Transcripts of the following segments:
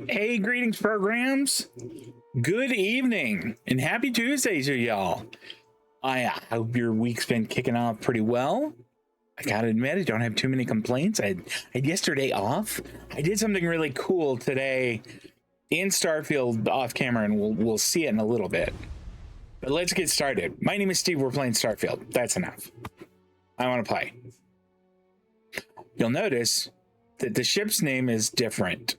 Hey, greetings, programs. Good evening and happy Tuesday to y'all. I hope your week's been kicking off pretty well. I gotta admit, I don't have too many complaints. I had yesterday off. I did something really cool today in Starfield off camera, and we'll see it in a little bit. But let's get started. My name is Steve. We're playing Starfield. That's enough. I want to play. You'll notice that the ship's name is different.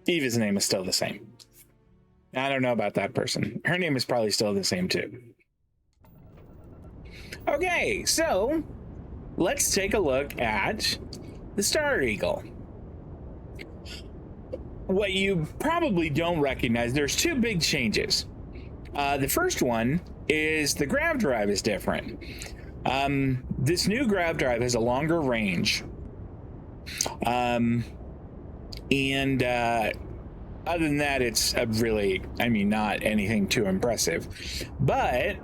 Eva's name is still the same. I don't know about that person. Her name is probably still the same too. Okay, so let's take a look at the Star Eagle. What you probably don't recognize, there's two big changes. The first one is the grav drive is different. This new grav drive has a longer range. Other than that, it's really, not anything too impressive. But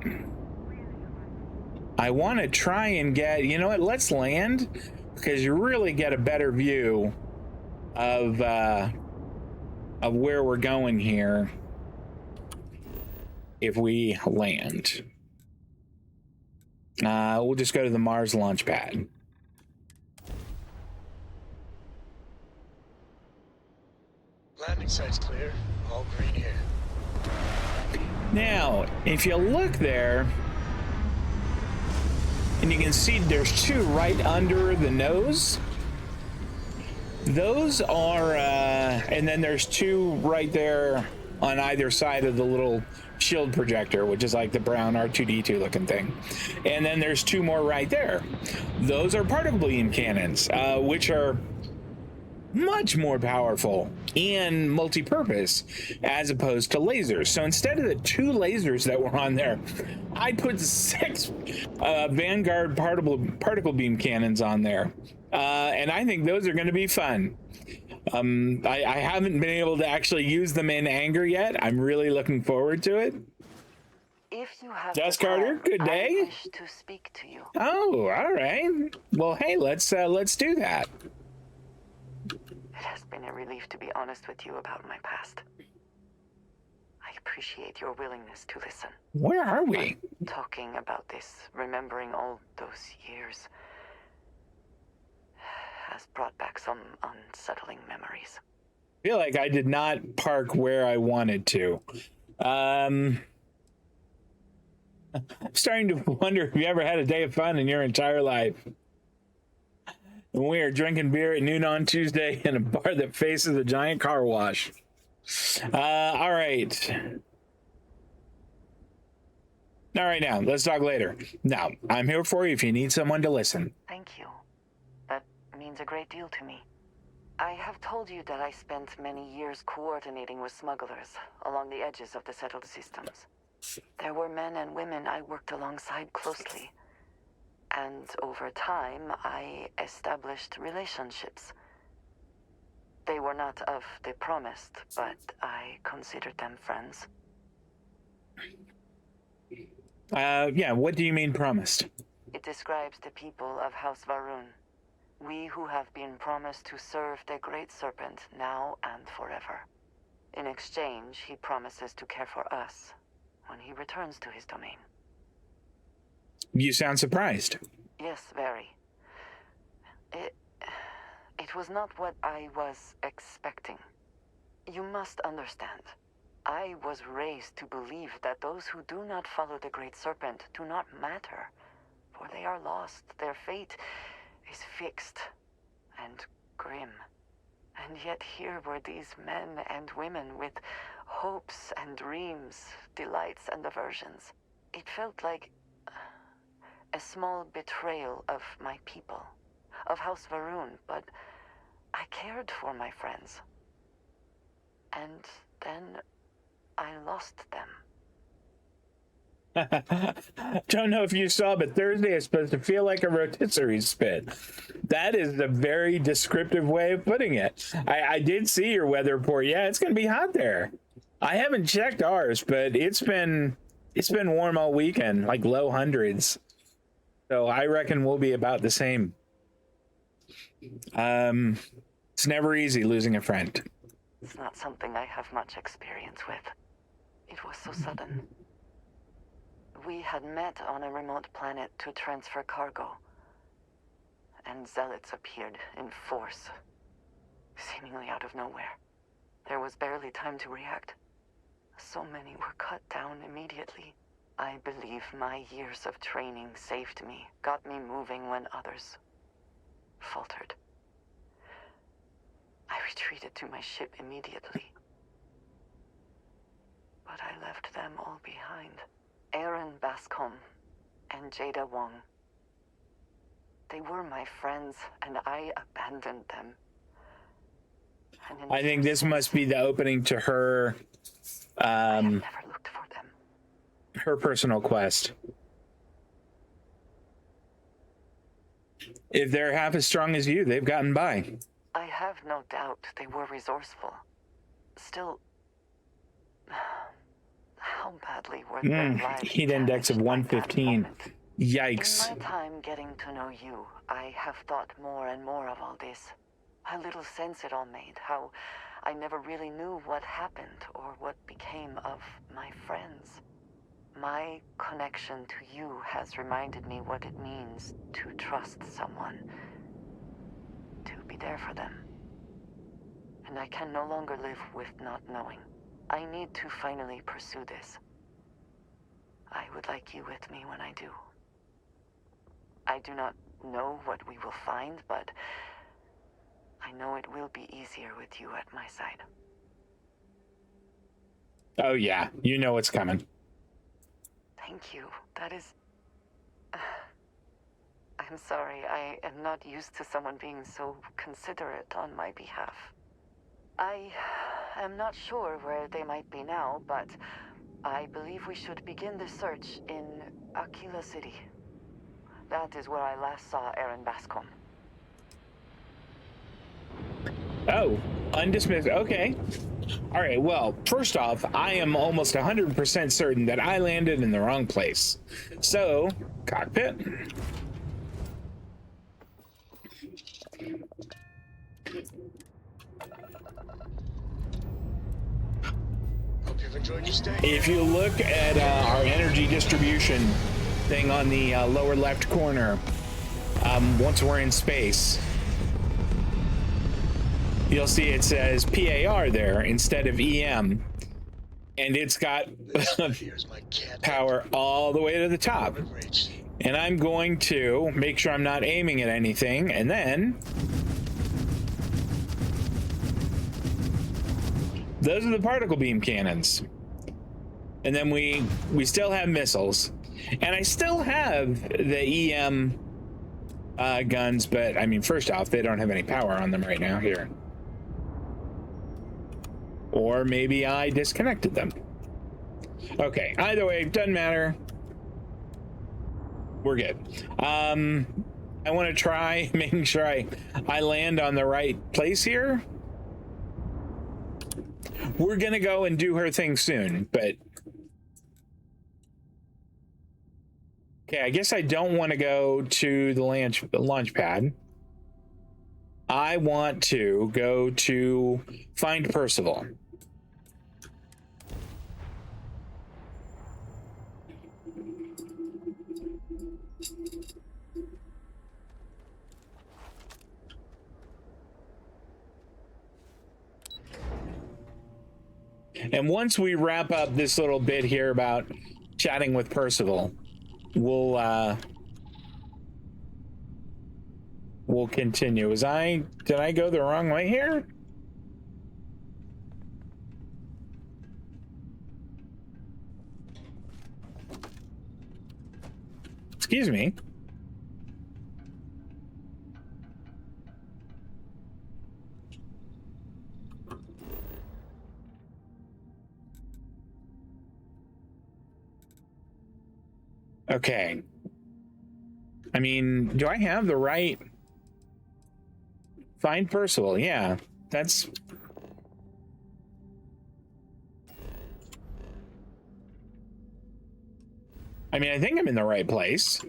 I want to try and get, you know what, let's land, because you really get a better view of where we're going here if we land. We'll just go to the Mars launch pad. Landing site's clear. All green here. Now, if you look there, and you can see there's two right under the nose. Those are, and then there's two right there on either side of the little shield projector, which is like the brown R2-D2 looking thing. And then there's two more right there. Those are particle beam cannons, which are much more powerful and multi-purpose as opposed to lasers. So instead of the two lasers that were on there, I put 6 Vanguard particle beam cannons on there. And I think those are going to be fun. I haven't been able to actually use them in anger yet. I'm really looking forward to it. If you have Jess Carter, good day. I wish to speak to you. Oh, all right. Well, hey, let's do that. It has been a relief to be honest with you about my past. I appreciate your willingness to listen. Where are we? But talking about this, remembering all those years, has brought back some unsettling memories. I feel like I did not park where I wanted to. I'm starting to wonder if you ever had a day of fun in your entire life. When we are drinking beer at noon on Tuesday in a bar that faces a giant car wash. All right. All right, now, let's talk later. Now, I'm here for you if you need someone to listen. Thank you. That means a great deal to me. I have told you that I spent many years coordinating with smugglers along the edges of the settled systems. There were men and women I worked alongside closely. And over time, I established relationships. They were not of the promised, but I considered them friends. Yeah, what do you mean promised? It describes the people of House Varun. We who have been promised to serve the Great Serpent now and forever. In exchange, he promises to care for us when he returns to his domain. You sound surprised. Yes, very. It was not what I was expecting. You must understand. I was raised to believe that those who do not follow the Great Serpent do not matter, for they are lost. Their fate is fixed and grim. And yet here were these men and women with hopes and dreams, delights and aversions. It felt like a small betrayal of my people, of House Varun, but I cared for my friends. And then I lost them. Don't know if you saw, but Thursday is supposed to feel like a rotisserie spit. That is a very descriptive way of putting it. I did see your weather report. Yeah, it's going to be hot there. I haven't checked ours, but it's been It's been warm all weekend, like low hundreds. So I reckon we'll be about the same. It's never easy losing a friend. It's not something I have much experience with. It was so sudden. We had met on a remote planet to transfer cargo, and zealots appeared in force, seemingly out of nowhere. There was barely time to react. So many were cut down immediately. I believe my years of training saved me, got me moving when others faltered. I retreated to my ship immediately. But I left them all behind. Aaron Bascom and Jada Wong. They were my friends, and I abandoned them. I think this must be the opening to her I have never looked for them. her personal quest. If they're half as strong as you, they've gotten by. I have no doubt they were resourceful. Still, how badly were their lives Heat index of damaged by that 115. moment? Yikes. In my time getting to know you, I have thought more and more of all this. How little sense it all made, how I never really knew what happened or what became of my friends. My connection to you has reminded me what it means to trust someone, to be there for them. And I can no longer live with not knowing. I need to finally pursue this. I would like you with me when I do. I do not know what we will find, but I know it will be easier with you at my side. Oh yeah, you know what's coming. Thank you. That is... I'm sorry, I am not used to someone being so considerate on my behalf. I am not sure where they might be now, but I believe we should begin the search in Aquila City. That is where I last saw Aaron Bascom. Oh, undismissed. Okay. All right. Well, first off, I am almost 100% certain that I landed in the wrong place. So, cockpit. Hope you've enjoyed your stay. If you look at our energy distribution thing on the lower left corner, once we're in space, you'll see it says PAR there instead of EM, and it's got Here's my cat. power all the way to the top. Reached. And I'm going to make sure I'm not aiming at anything, and then those are the particle beam cannons. And then we still have missiles, and I still have the EM guns, but I mean, first off, they don't have any power on them right now here. Or maybe I disconnected them. Okay, either way, doesn't matter. We're good. I want to try making sure I land on the right place here. We're gonna go and do her thing soon, but okay, I guess I don't want to go to the launch pad. I want to go to find Percival. And once we wrap up this little bit here about chatting with Percival, we'll continue. Did I go the wrong way here? Excuse me. Okay. I mean, do I have the right... Find Percival, yeah. That's... I mean, I think I'm in the right place.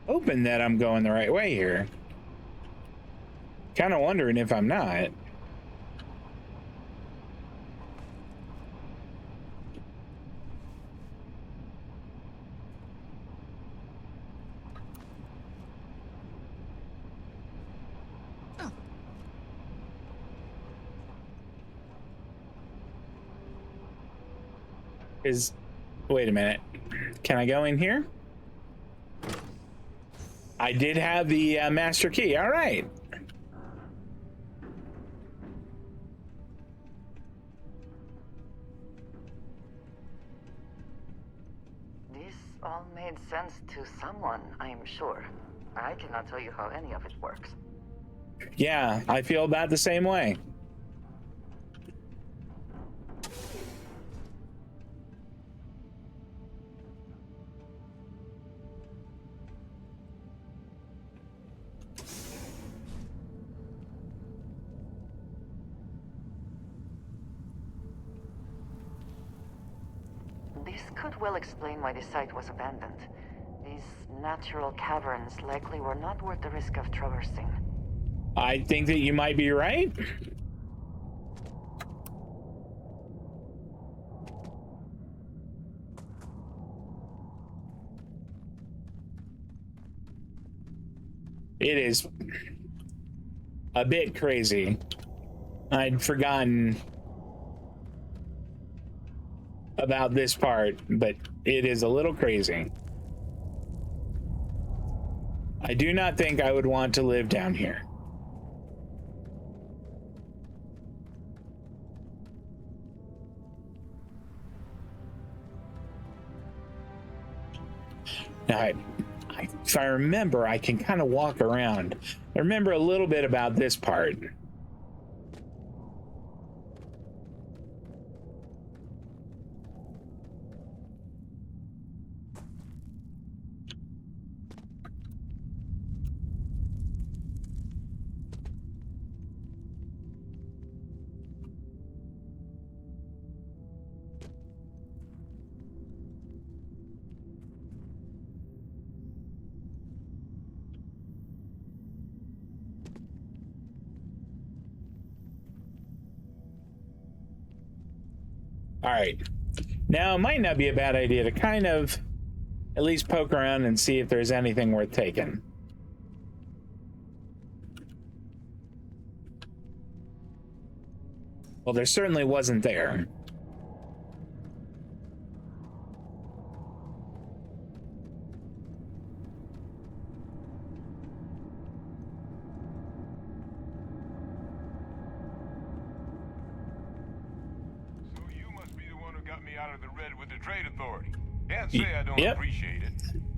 Hoping that I'm going the right way here. Kind of wondering if I'm not. Wait a minute. Can I go in here? I did have the master key. All right. This all made sense to someone, I'm sure. I cannot tell you how any of it works. Yeah, I feel about the same way. This could well explain why the site was abandoned. These natural caverns likely were not worth the risk of traversing. I think that you might be right. It is a bit crazy. I'd forgotten about this part, but it is a little crazy. I do not think I would want to live down here. Now, if I remember, I can kind of walk around. I remember a little bit about this part. All right. Now, it might not be a bad idea to kind of at least poke around and see if there's anything worth taking. Well, there certainly wasn't there. Out of the red with the trade authority. Can't say I don't appreciate it.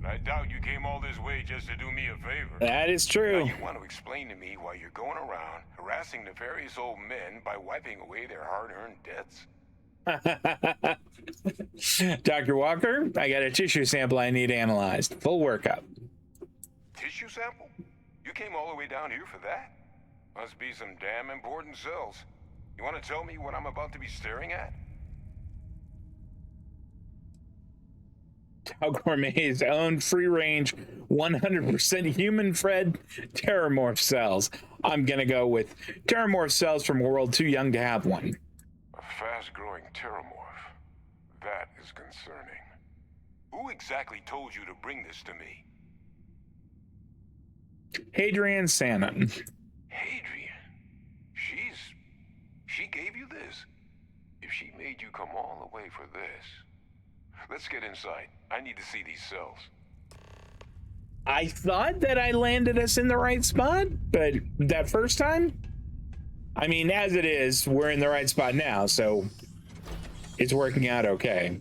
I doubt you came all this way just to do me a favor. That is true. Now you want to explain to me why you're going around harassing nefarious old men by wiping away their hard-earned debts? Dr. Walker, I got a tissue sample I need analyzed. Full workup. Tissue sample? You came all the way down here for that? Must be some damn important cells. You want to tell me what I'm about to be staring at? Tau Gourmet's own free-range, 100% human-fed terrormorph cells. I'm gonna go with terrormorph cells from a world too young to have one. A fast-growing terrormorph. That is concerning. Who exactly told you to bring this to me? Hadrian Sannon. Hadrian? She gave you this? If she made you come all the way for this... Let's get inside. I need to see these cells. I thought that I landed us in the right spot, but that first time? I mean, as it is, we're in the right spot now, so it's working out okay.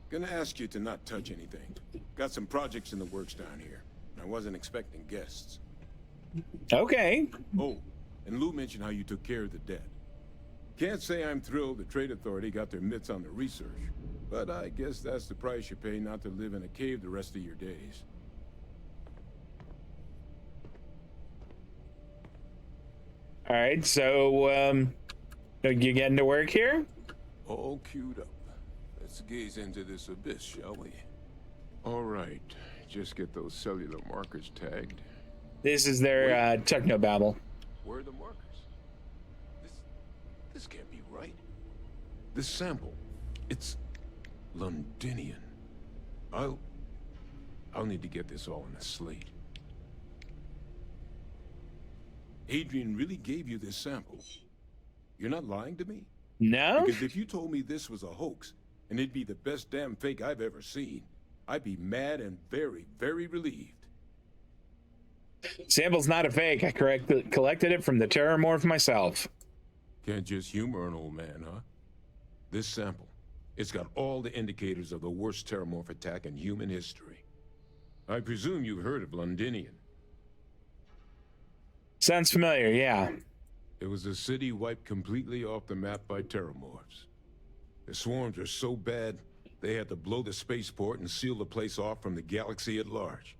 Gonna ask you to not touch anything. Got some projects in the works down here. I wasn't expecting guests. Okay. Oh, and Lou mentioned how you took care of the dead. Can't say I'm thrilled the Trade Authority got their mitts on the research, but I guess that's the price you pay not to live in a cave the rest of your days. All right, so you getting to work here? All queued up. Let's gaze into this abyss, shall we? All right, just get those cellular markers tagged. This is their technobabble. Where are the markers? This can't be right. This sample, it's Londinian. I'll need to get this all in a slate. Adrian really gave you this sample. You're not lying to me? No? Because if you told me this was a hoax, and it'd be the best damn fake I've ever seen, I'd be mad and very, very relieved. Sample's not a fake. I collected it from the terrormorph myself. Can't just humor an old man, huh? This sample, it's got all the indicators of the worst terrormorph attack in human history. I presume you've heard of Londinian. Sounds familiar, yeah. It was a city wiped completely off the map by terrormorphs. The swarms are so bad, they had to blow the spaceport and seal the place off from the galaxy at large.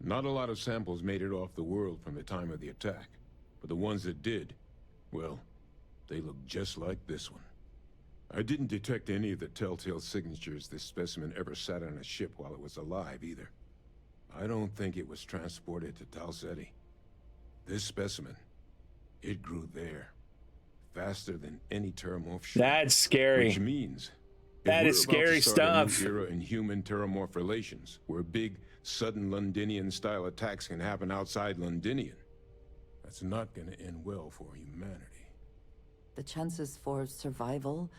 Not a lot of samples made it off the world from the time of the attack, but the ones that did, well, they look just like this one. I didn't detect any of the telltale signatures this specimen ever sat on a ship while it was alive, either. I don't think it was transported to Tal Ceti. This specimen, it grew there, faster than any terrormorph should. That's scary. Which means that is scary stuff. A new era in human terrormorph relations, where big, sudden Londinian-style attacks can happen outside Londinian. That's not going to end well for humanity. The chances for survival,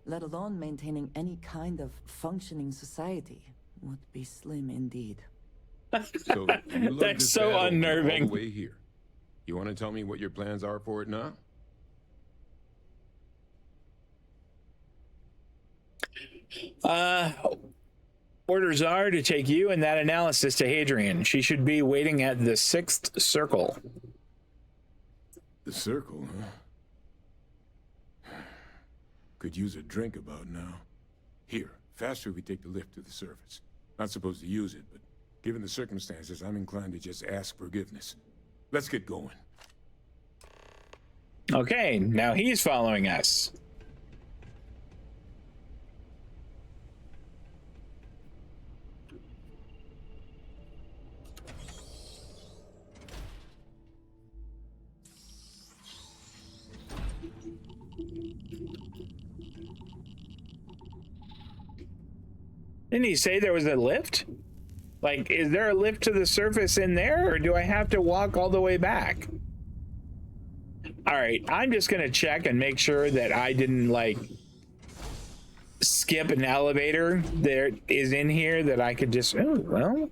let alone maintaining any kind of functioning society, would be slim indeed. So you love That's this so battle unnerving. all the way here. You want to tell me what your plans are for it now? Orders are to take you and that analysis to Hadrian. She should be waiting at the 6th circle. The circle, huh? Could use a drink about now. Here, faster we take the lift to the surface. Not supposed to use it, but given the circumstances, I'm inclined to just ask forgiveness. Let's get going. Okay, now he's following us. Didn't he say there was a lift? Like, is there a lift to the surface in there, or do I have to walk all the way back? All right, I'm just gonna check and make sure that I didn't, like, skip an elevator that is in here that I could just, oh, well.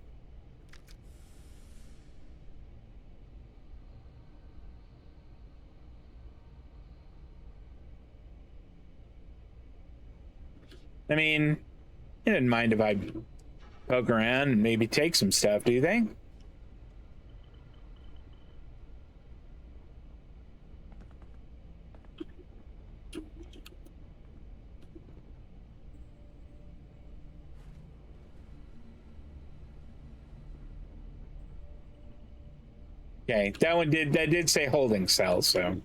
I mean, you didn't mind if I poke around and maybe take some stuff, do you think? Okay, that did say holding cell, so.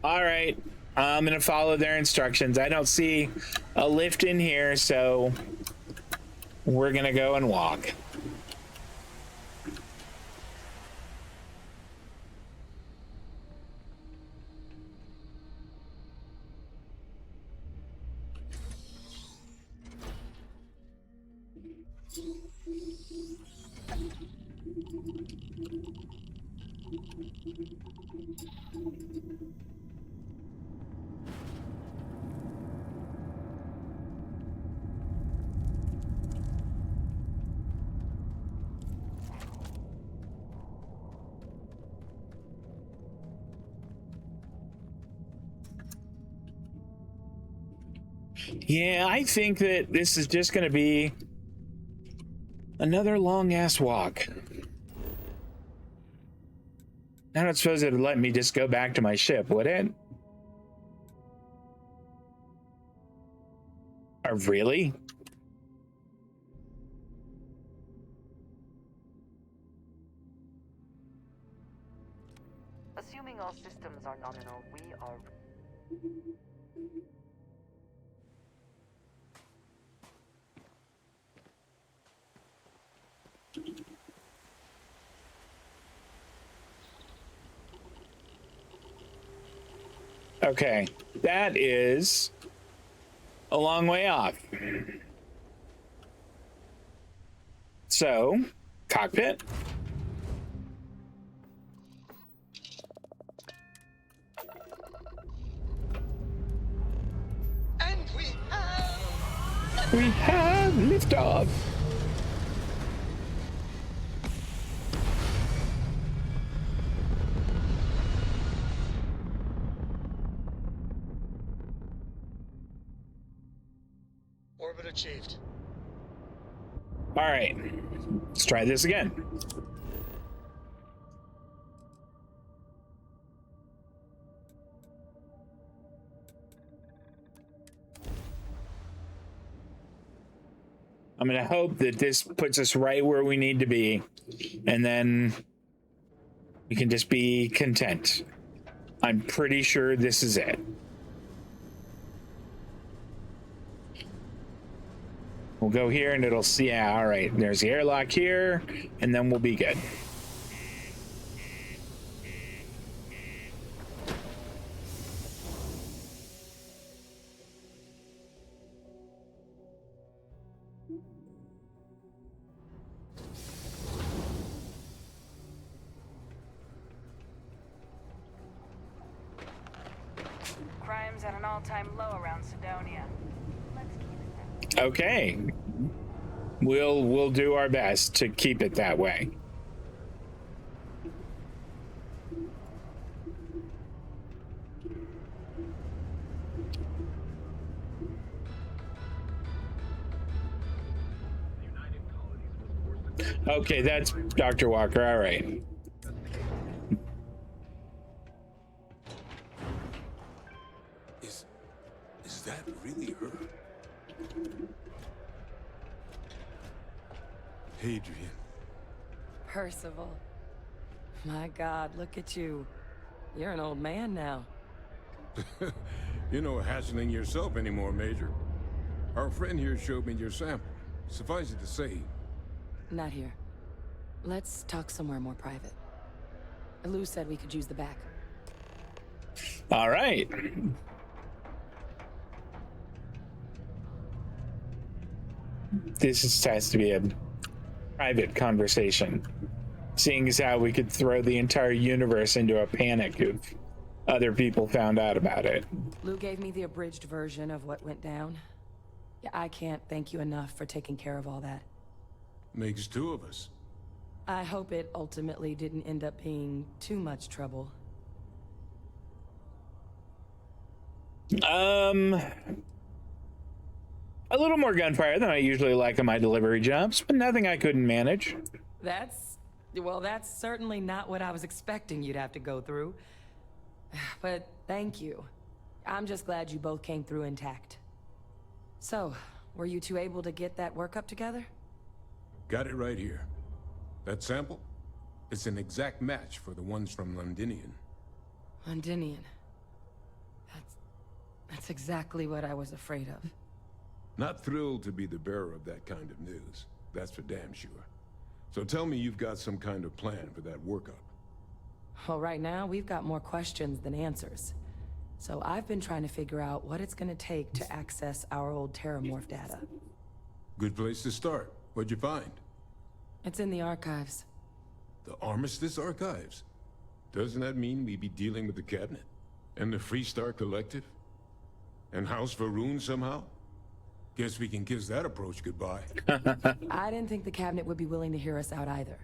All right, I'm gonna follow their instructions. I don't see a lift in here, so we're gonna go and walk. Yeah, I think that this is just going to be another long ass walk. I don't suppose it would let me just go back to my ship, would it? Or really? Assuming all systems are nominal, we are... Okay, that is a long way off. So, cockpit. And We have liftoff. orbit achieved. All right, let's try this again. I'm gonna hope that this puts us right where we need to be, and then we can just be content. I'm pretty sure this is it. We'll go here and it'll see, yeah, all right, there's the airlock here, and then we'll be good. Crime's at an all-time low around Sidonia. Let's keep it that way. Okay. We'll do our best to keep it that way. Okay, that's Dr. Walker. All right. Is that really her? Hadrian. Percival. My God, look at you. You're an old man now. You're no hassling yourself anymore, Major. Our friend here showed me your sample. Suffice it to say, Not here. Let's talk somewhere more private. Lou said we could use the back. All right. Has to be a private conversation, seeing as how we could throw the entire universe into a panic if other people found out about it. Lou gave me the abridged version of what went down. Yeah, I can't thank you enough for taking care of all that. makes two of us. I hope it ultimately didn't end up being too much trouble. A little more gunfire than I usually like on my delivery jobs, but nothing I couldn't manage. That's certainly not what I was expecting you'd have to go through. But thank you. I'm just glad you both came through intact. So, were you two able to get that workup together? Got it right here. That sample? It's an exact match for the ones from Londinian. Londinian. That's exactly what I was afraid of. Not thrilled to be the bearer of that kind of news. That's for damn sure. So tell me you've got some kind of plan for that workup. Well, right now, we've got more questions than answers. So I've been trying to figure out what it's gonna take to access our old terrormorph data. Good place to start. What'd you find? It's in the archives. The Armistice archives? Doesn't that mean we'd be dealing with the cabinet? And the Freestar Collective? And House Varun somehow? Guess we can kiss that approach goodbye. I didn't think the cabinet would be willing to hear us out either.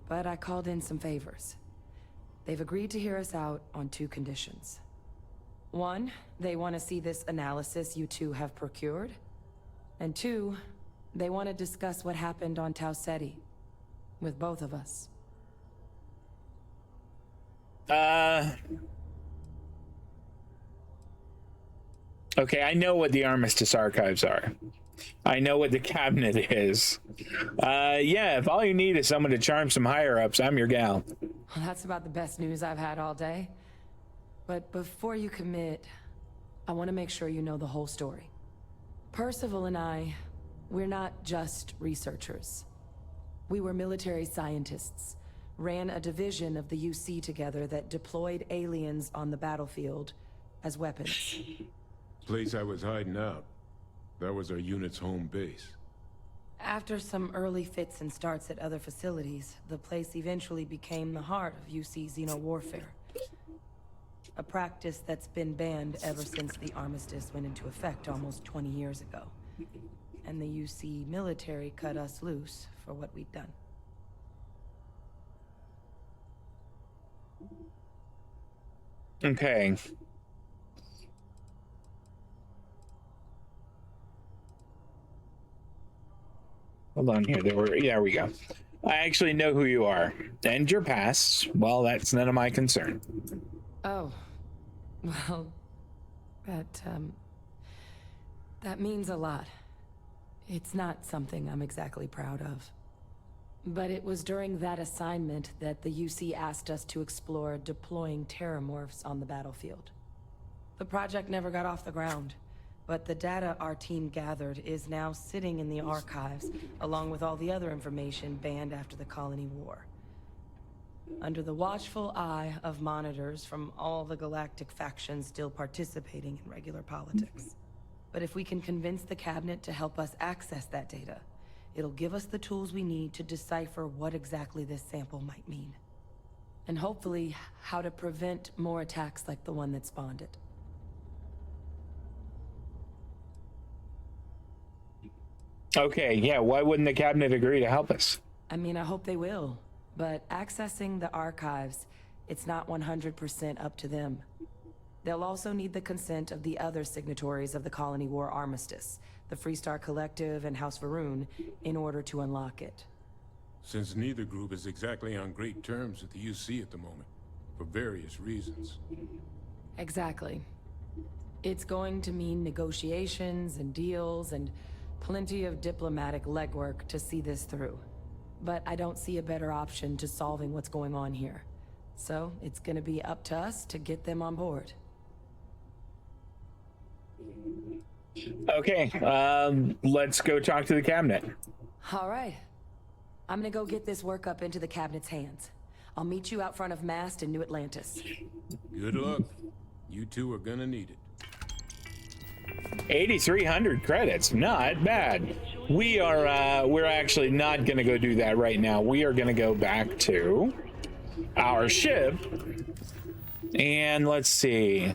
But I called in some favors. They've agreed to hear us out on 2 conditions. 1, they want to see this analysis you 2 have procured. And 2, they want to discuss what happened on Tau Ceti. With both of us. Okay, I know what the Armistice archives are. I know what the cabinet is. Yeah, if all you need is someone to charm some higher-ups, I'm your gal. Well, that's about the best news I've had all day. But before you commit, I want to make sure you know the whole story. Percival and I, we're not just researchers. We were military scientists, ran a division of the UC together that deployed aliens on the battlefield as weapons. Place I was hiding out. That was our unit's home base. After some early fits and starts at other facilities, the place eventually became the heart of UC xeno-warfare. A practice that's been banned ever since the armistice went into effect almost 20 years ago. And the UC military cut us loose for what we'd done. Okay. Hold on here. There we go. I actually know who you are. And your past, well, that's none of my concern. Oh. Well, that means a lot. It's not something I'm exactly proud of. But it was during that assignment that the UC asked us to explore deploying terrormorphs on the battlefield. The project never got off the ground, but the data our team gathered is now sitting in the archives, along with all the other information banned after the Colony War. Under the watchful eye of monitors from all the galactic factions still participating in regular politics. But if we can convince the cabinet to help us access that data, it'll give us the tools we need to decipher what exactly this sample might mean. And hopefully, how to prevent more attacks like the one that spawned it. Okay, yeah, why wouldn't the cabinet agree to help us? I mean, I hope they will. But accessing the archives, it's not 100% up to them. They'll also need the consent of the other signatories of the Colony War Armistice, the Freestar Collective and House Varun, in order to unlock it. Since neither group is exactly on great terms with the UC at the moment, for various reasons. Exactly. It's going to mean negotiations and deals and plenty of diplomatic legwork to see this through. But I don't see a better option to solving what's going on here. So it's gonna be up to us to get them on board. Okay, let's go talk to the cabinet. All right. I'm gonna go get this work up into the cabinet's hands. I'll meet you out front of Mast in New Atlantis. Good luck. You two are gonna need it. 8,300 credits, not bad. We're actually not gonna go do that right now. We are gonna go back to our ship, and let's see.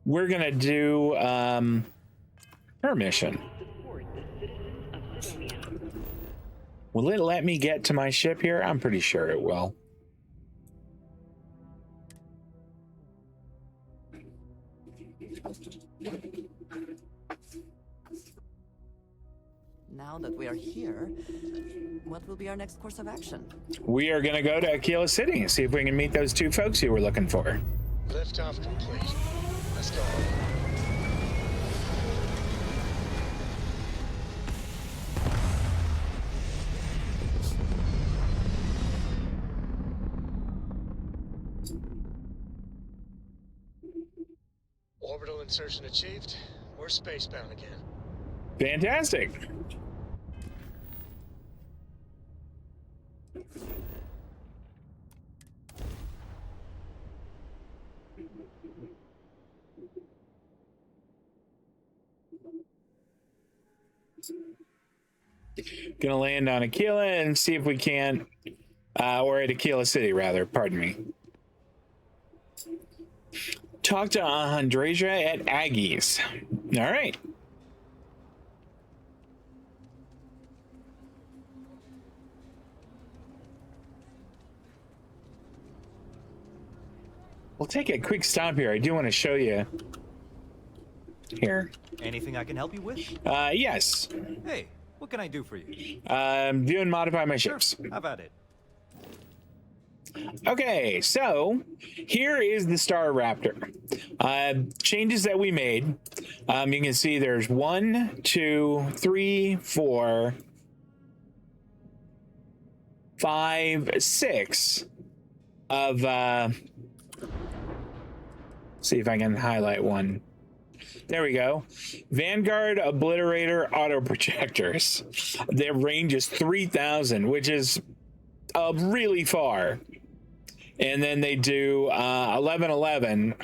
We're gonna do her mission. Will it let me get to my ship here? I'm pretty sure it will. Now that we are here, what will be our next course of action? We are gonna go to Aquila City and see if we can meet those 2 folks you were looking for. Liftoff complete. Let's go. Orbital insertion achieved. We're spacebound again. Fantastic. Gonna land on Aquila and see if we can't, or at Aquila City, rather, pardon me. Talk to Andreja at Aggie's. All right. We'll take a quick stop here. I do want to show you here. Anything I can help you with? Yes. Hey, what can I do for you? View and modify my ships. How about it? Okay, so here is the Star Raptor. Changes that we made. You can see there's 1, 2, 3, 4, 5, 6 of see if I can highlight one. There we go. Vanguard Obliterator auto projectors. Their range is 3,000, which is really far. And then they do 11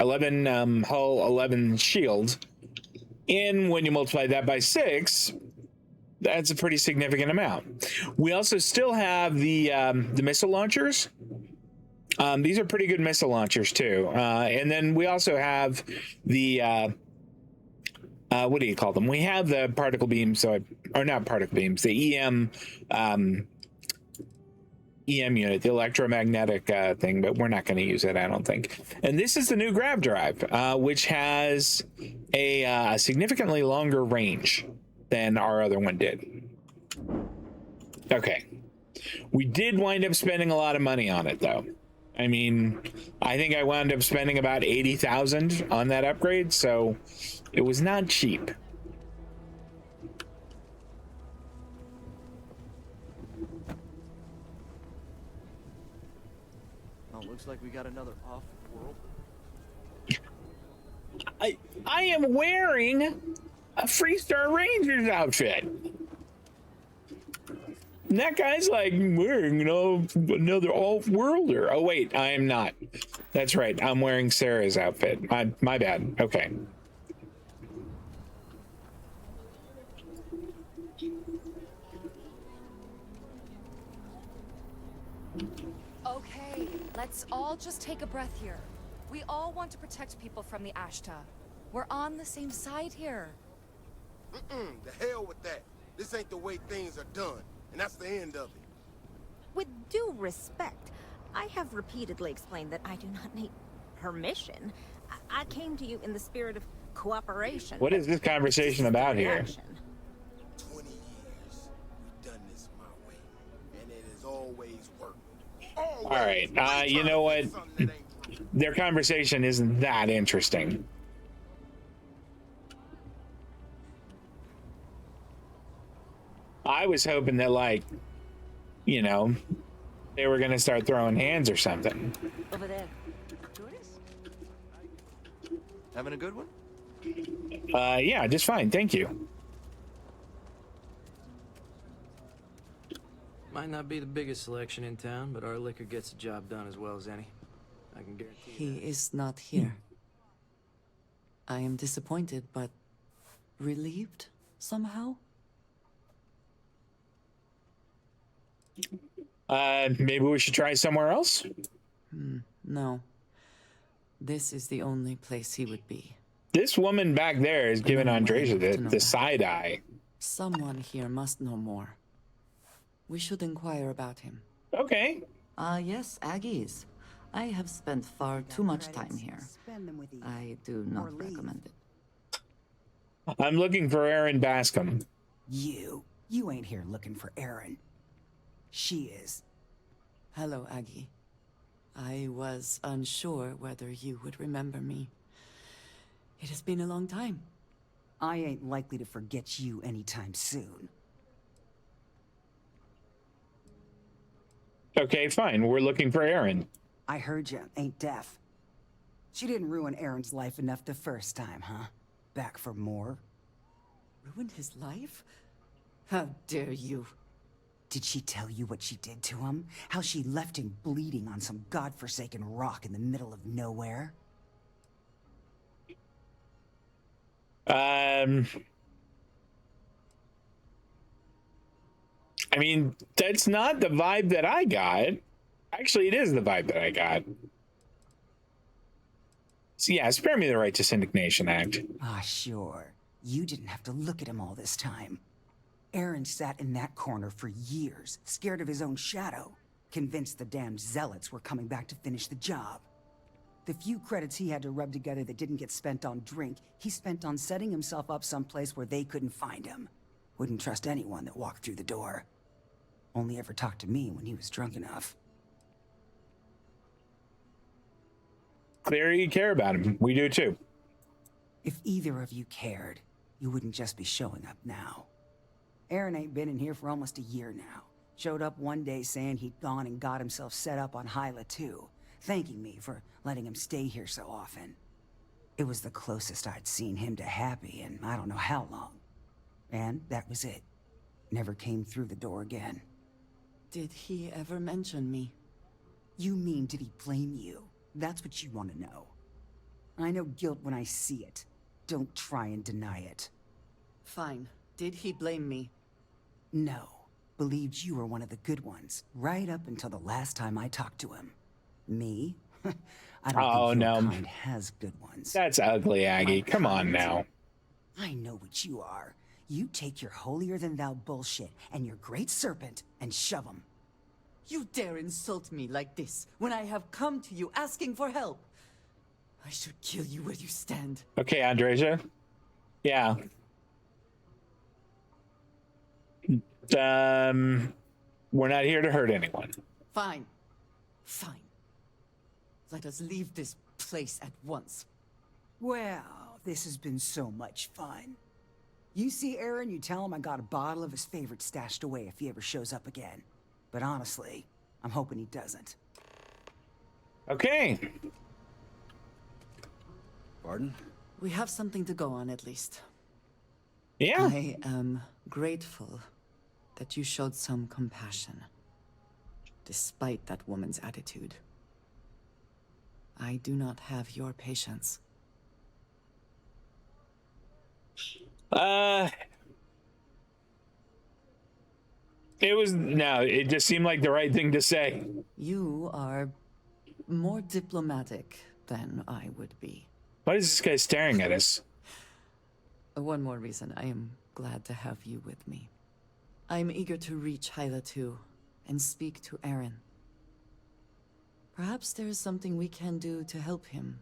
hull, 11 shield. And when you multiply that by 6, that's a pretty significant amount. We also still have the missile launchers. These are pretty good missile launchers too. And then we also have the what do you call them? We have the particle beams, or not particle beams, the EM unit, the electromagnetic thing, but we're not going to use it, I don't think. And this is the new grav drive, which has a significantly longer range than our other one did. Okay. We did wind up spending a lot of money on it, though. I mean, I think I wound up spending about 80,000 on that upgrade, so it was not cheap. Oh, looks like we got another off-world. I am wearing a Freestar Rangers outfit. And that guy's like wearing, another off-worlder. Oh wait, I am not. That's right. I'm wearing Sarah's outfit. My bad. Okay. Okay, let's all just take a breath here. We all want to protect people from the Ashta. We're on the same side here. The hell with that. This ain't the way things are done. And that's the end of it. With due respect, I have repeatedly explained that I do not need permission. I came to you in the spirit of cooperation. What is this conversation about here? 20 years. We've done this my way. And it has always worked. Always. All right. You know what? Their conversation isn't that interesting. I was hoping that, like, they were going to start throwing hands or something. Over there. Tourists? Having a good one? Yeah, just fine. Thank you. Might not be the biggest selection in town, but our liquor gets the job done as well as any. I can guarantee you He that. is not here. I am disappointed, but relieved somehow. Maybe we should try somewhere else? No. This is the only place he would be. This woman back there is giving Andreja the that. side eye. Someone here must know more. We should inquire about him. Okay. Yes, Aggie's. I have spent far too much time here. I do not recommend it. I'm looking for Aaron Bascom. You ain't here looking for Aaron. She is. Hello, Aggie. I was unsure whether you would remember me. It has been a long time. I ain't likely to forget you anytime soon. Okay, fine. We're looking for Aaron. I heard you ain't deaf. She didn't ruin Aaron's life enough the first time, huh? Back for more? Ruined his life? How dare you? Did she tell you what she did to him? How she left him bleeding on some godforsaken rock in the middle of nowhere? I mean, that's not the vibe that I got. Actually, it is the vibe that I got. So yeah, spare me the right to Indignation Act. Ah, sure. You didn't have to look at him all this time. Aaron sat in that corner for years, scared of his own shadow, convinced the damned zealots were coming back to finish the job. The few credits he had to rub together that didn't get spent on drink, he spent on setting himself up someplace where they couldn't find him. Wouldn't trust anyone that walked through the door. Only ever talked to me when he was drunk enough. Clearly you care about him. We do too. If either of you cared, you wouldn't just be showing up now. Aaron ain't been in here for almost a year now. Showed up one day saying he'd gone and got himself set up on Hyla 2, thanking me for letting him stay here so often. It was the closest I'd seen him to happy in I don't know how long. And that was it. Never came through the door again. Did he ever mention me? You mean, did he blame you? That's what you want to know. I know guilt when I see it. Don't try and deny it. Fine. Did he blame me? No. Believed you were one of the good ones, right up until the last time I talked to him. Me? I don't think your kind has good ones. That's ugly, Aggie. Come on now. I know what you are. You take your holier-than-thou bullshit and your great serpent and shove them. You dare insult me like this when I have come to you asking for help. I should kill you where you stand. Okay, Andreja. Yeah. We're not here to hurt anyone. Fine. Fine. Let us leave this place at once. Well, this has been so much fun. You see Aaron, you tell him I got a bottle of his favorite stashed away if he ever shows up again. But honestly, I'm hoping he doesn't. Okay. Pardon? We have something to go on, at least. Yeah. I am grateful that you showed some compassion, despite that woman's attitude. I do not have your patience. It just seemed like the right thing to say. You are more diplomatic than I would be. Why is this guy staring at us? One more reason I am glad to have you with me. I'm eager to reach Hyla 2 and speak to Aaron. Perhaps there is something we can do to help him.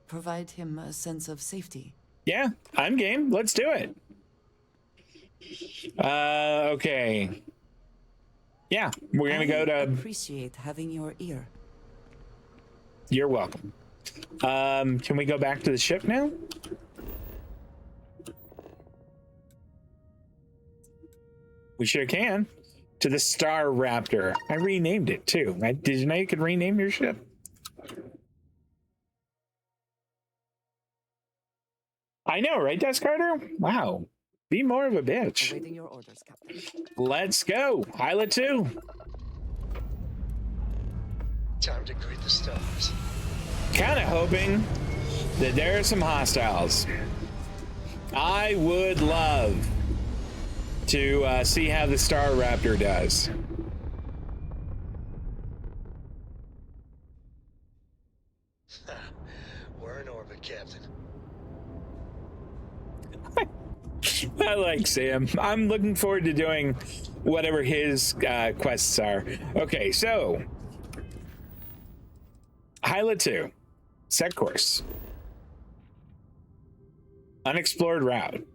Provide him a sense of safety. Yeah, I'm game. Let's do it. Okay. Yeah, we're gonna go to... I appreciate having your ear. You're welcome. Can we go back to the ship now? We sure can. To the Star Raptor. I renamed it too. Did you know you could rename your ship? I know, right, Desk Carter? Wow. Be more of a bitch. Awaiting your orders, Captain. Let's go. Hyla 2. Time to greet the stars. Kind of hoping that there are some hostiles. I would love to see how the Star Raptor does. We're in orbit, Captain. I like Sam. I'm looking forward to doing whatever his quests are. Okay, so Hyla 2, set course, unexplored route.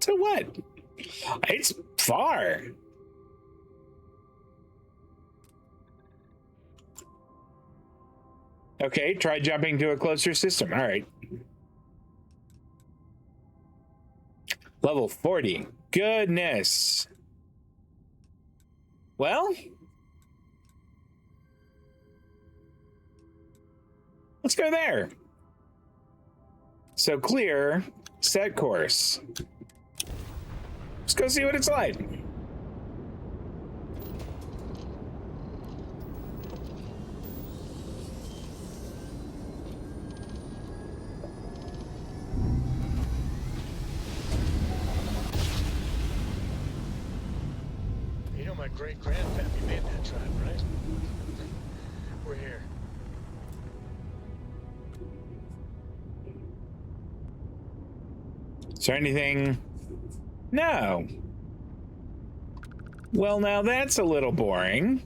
So what? It's far. Okay, try jumping to a closer system. All right. Level 40. Goodness. Well, let's go there. So clear, set course. Let's go see what it's like. great-grandpappy made that tribe, right? We're here. Is there anything? No. Well, now that's a little boring.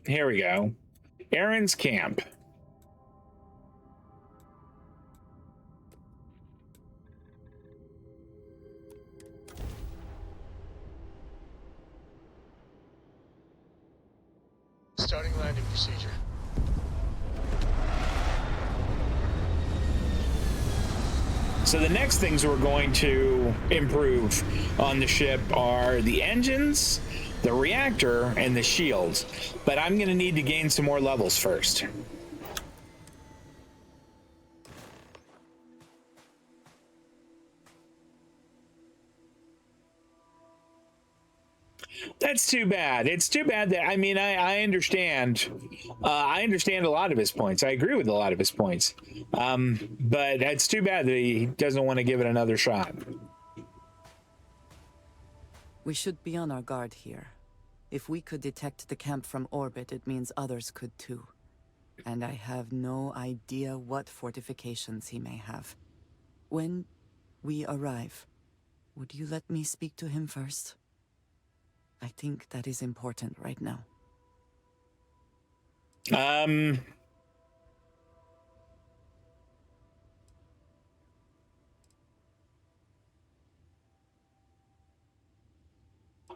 Here we go. Aaron's camp. Starting landing procedure. So the next things we're going to improve on the ship are the engines, the reactor, and the shields. But I'm going to need to gain some more levels first. That's too bad. It's too bad that, I mean, I understand. I understand a lot of his points. I agree with a lot of his points. But it's too bad that he doesn't want to give it another shot. We should be on our guard here. If we could detect the camp from orbit, it means others could too. And I have no idea what fortifications he may have. When we arrive, would you let me speak to him first? I think that is important right now.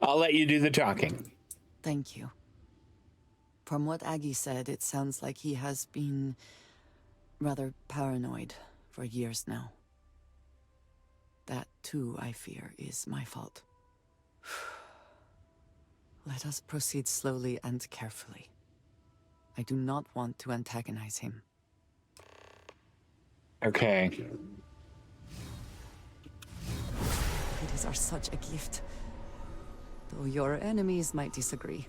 I'll let you do the talking. Thank you. From what Aggie said, it sounds like he has been rather paranoid for years now. That, too, I fear, is my fault. Let us proceed slowly and carefully. I do not want to antagonize him. Okay. Cities are such a gift. Though your enemies might disagree.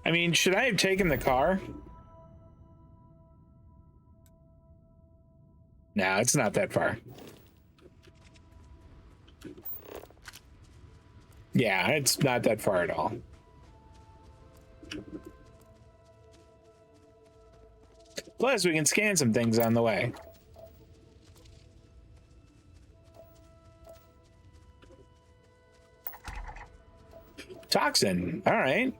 I mean, should I have taken the car? No, it's not that far. Yeah, it's not that far at all. Plus, we can scan some things on the way. Toxin, all right.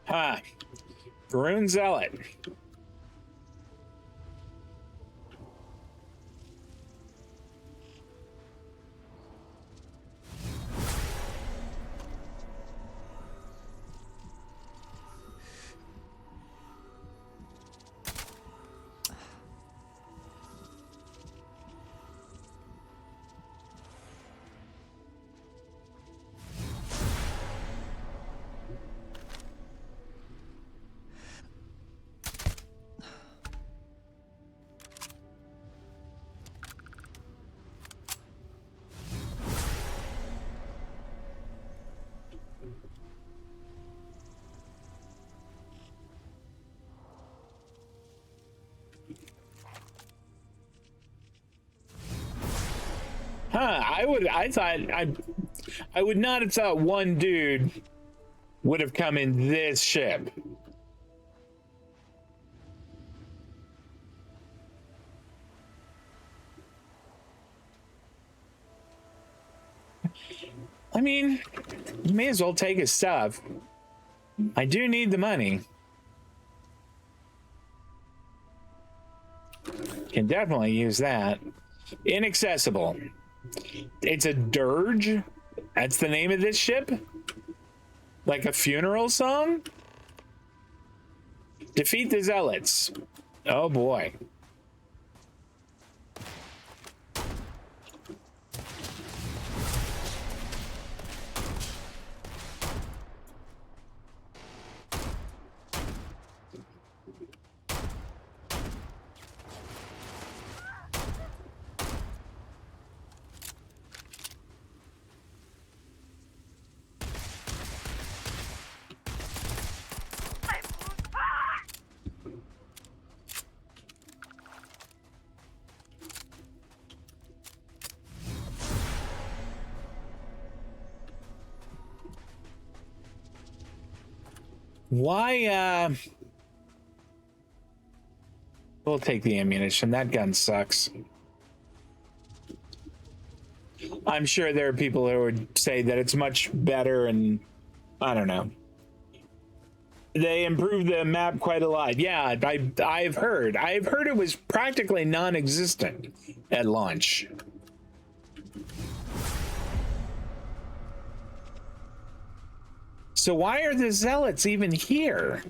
Huh. Rune Zealot. I would not have thought one dude would have come in this ship. I mean, you may as well take his stuff. I do need the money. Can definitely use that. Inaccessible. It's a dirge? That's the name of this ship? Like a funeral song? Defeat the zealots. Oh boy. Why, we'll take the ammunition. That gun sucks. I'm sure there are people who would say that it's much better, and I don't know. They improved the map quite a lot. Yeah, I've heard it was practically non-existent at launch. So why are the zealots even here?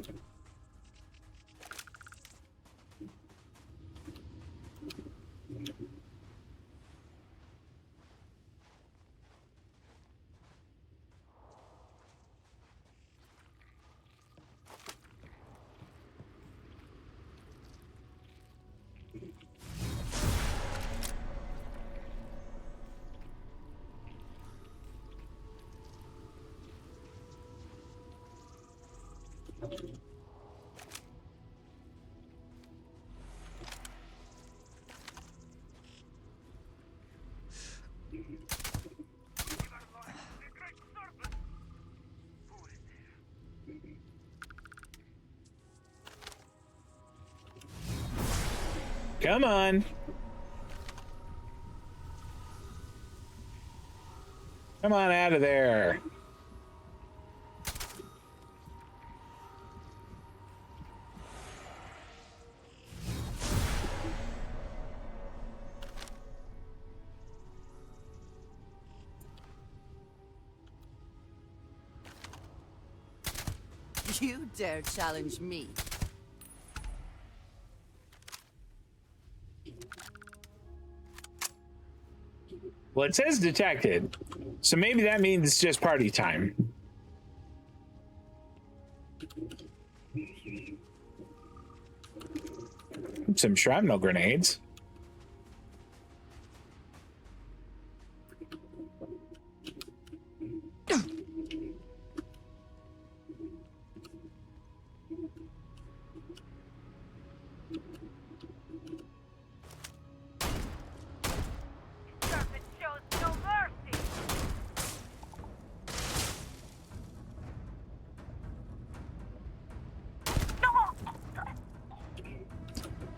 Come on. Come on out of there. You dare challenge me? Well, it says detected, so maybe that means it's just party time. Some shrapnel grenades.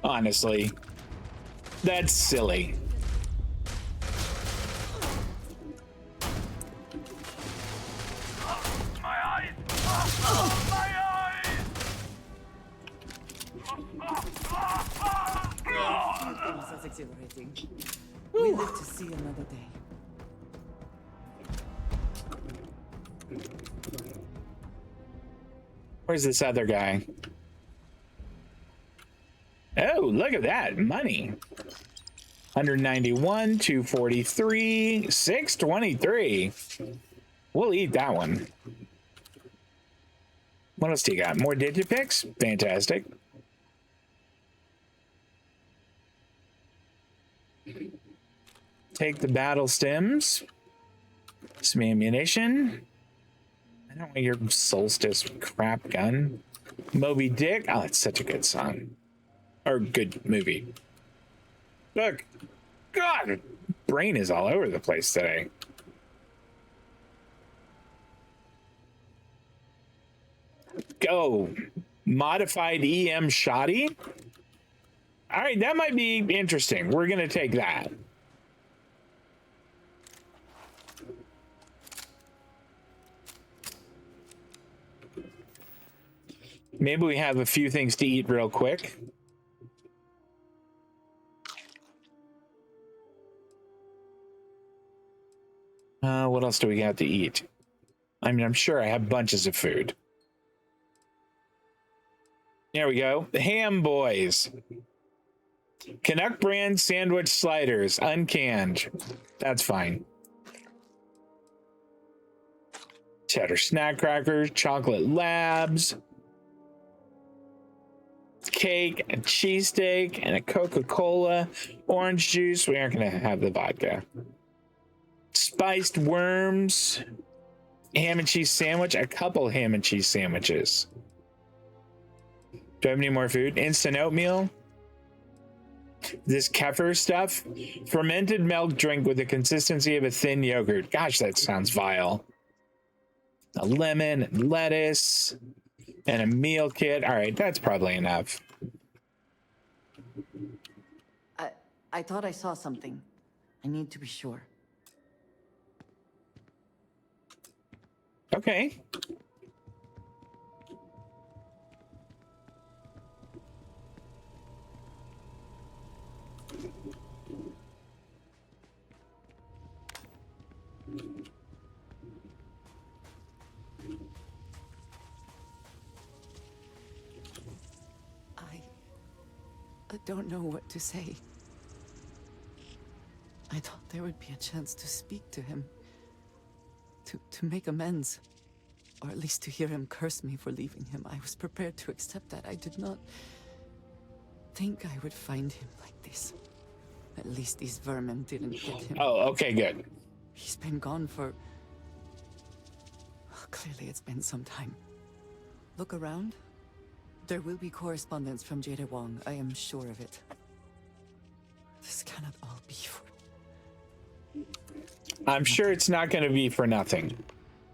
Honestly, that's silly. My eyes! Oh, my eyes! That's exhilarating. We live to see another day. Where's this other guy? Oh, look at that money. 191, 243, 623. We'll eat that one. What else do you got? More digipicks? Fantastic. Take the battle stems. Some ammunition. I don't want your solstice crap gun. Moby Dick. Oh, it's such a good song. Or good movie. Look. God. brain is all over the place today. Go. Modified EM shoddy? All right, that might be interesting. We're going to take that. Maybe we have a few things to eat real quick. What else do we have to eat? I mean, I'm sure I have bunches of food. There we go. The Ham Boys. Canuck brand sandwich sliders, uncanned. That's fine. Cheddar snack crackers, chocolate labs, cake, a cheesesteak, and a Coca-Cola, orange juice. We aren't going to have the vodka. Spiced worms, ham and cheese sandwich, a couple ham and cheese sandwiches. Do I have any more food? Instant oatmeal. This kefir stuff. Fermented milk drink with the consistency of a thin yogurt. Gosh, that sounds vile. A lemon, lettuce, and a meal kit. All right, that's probably enough. I thought I saw something. I need to be sure. Okay. I don't know what to say. I thought there would be a chance to speak to him. To make amends. Or at least to hear him curse me for leaving him. I was prepared to accept that. I did not think I would find him like this. At least these vermin didn't get him. Oh, okay, good. He's been gone for... Well, clearly it's been some time. Look around. There will be correspondence from Jada Wong. I am sure of it. This cannot all be for... I'm sure it's not going to be for nothing.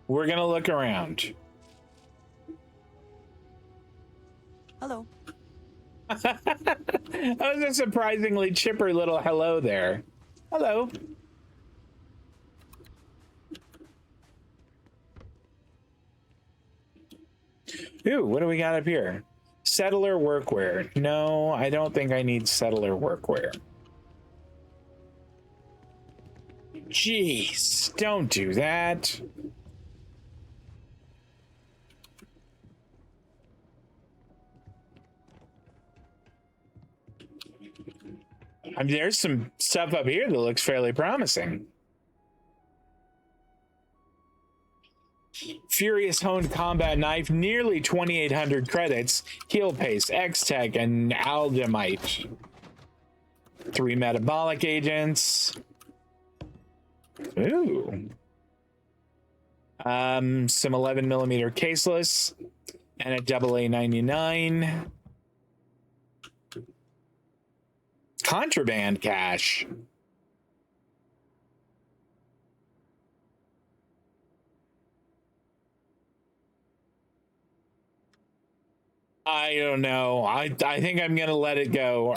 We're going to look around. Hello. That was a surprisingly chipper little hello there. Hello. Ooh, what do we got up here? Settler workwear. No, I don't think I need settler workwear. Jeez, don't do that. I mean, there's some stuff up here that looks fairly promising. Furious honed combat knife, nearly 2,800 credits. Heal paste, X-Tech, and Aldemite. 3 metabolic agents. Ooh. Some 11mm caseless and a AA-99. Contraband cash. I don't know. I think I'm gonna let it go.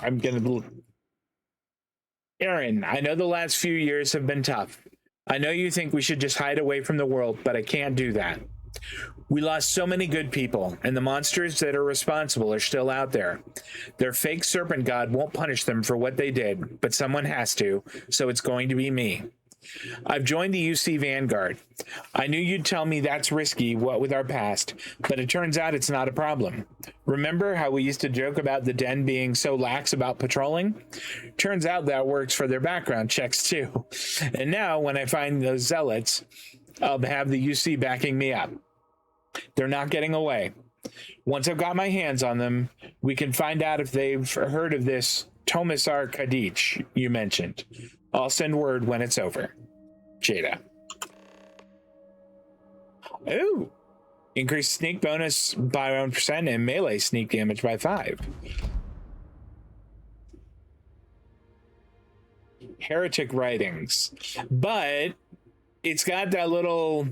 Aaron, I know the last few years have been tough. I know you think we should just hide away from the world, but I can't do that. We lost so many good people, and the monsters that are responsible are still out there. Their fake serpent god won't punish them for what they did, but someone has to, so it's going to be me. I've joined the UC Vanguard. I knew you'd tell me that's risky, what with our past, but it turns out it's not a problem. Remember how we used to joke about the Den being so lax about patrolling? Turns out that works for their background checks too. And now, when I find those zealots, I'll have the UC backing me up. They're not getting away. Once I've got my hands on them, we can find out if they've heard of this Tomisar Kadich you mentioned. I'll send word when it's over. Jada. Ooh. Increase sneak bonus by 1% and melee sneak damage by 5. heretic writings, but it's got that little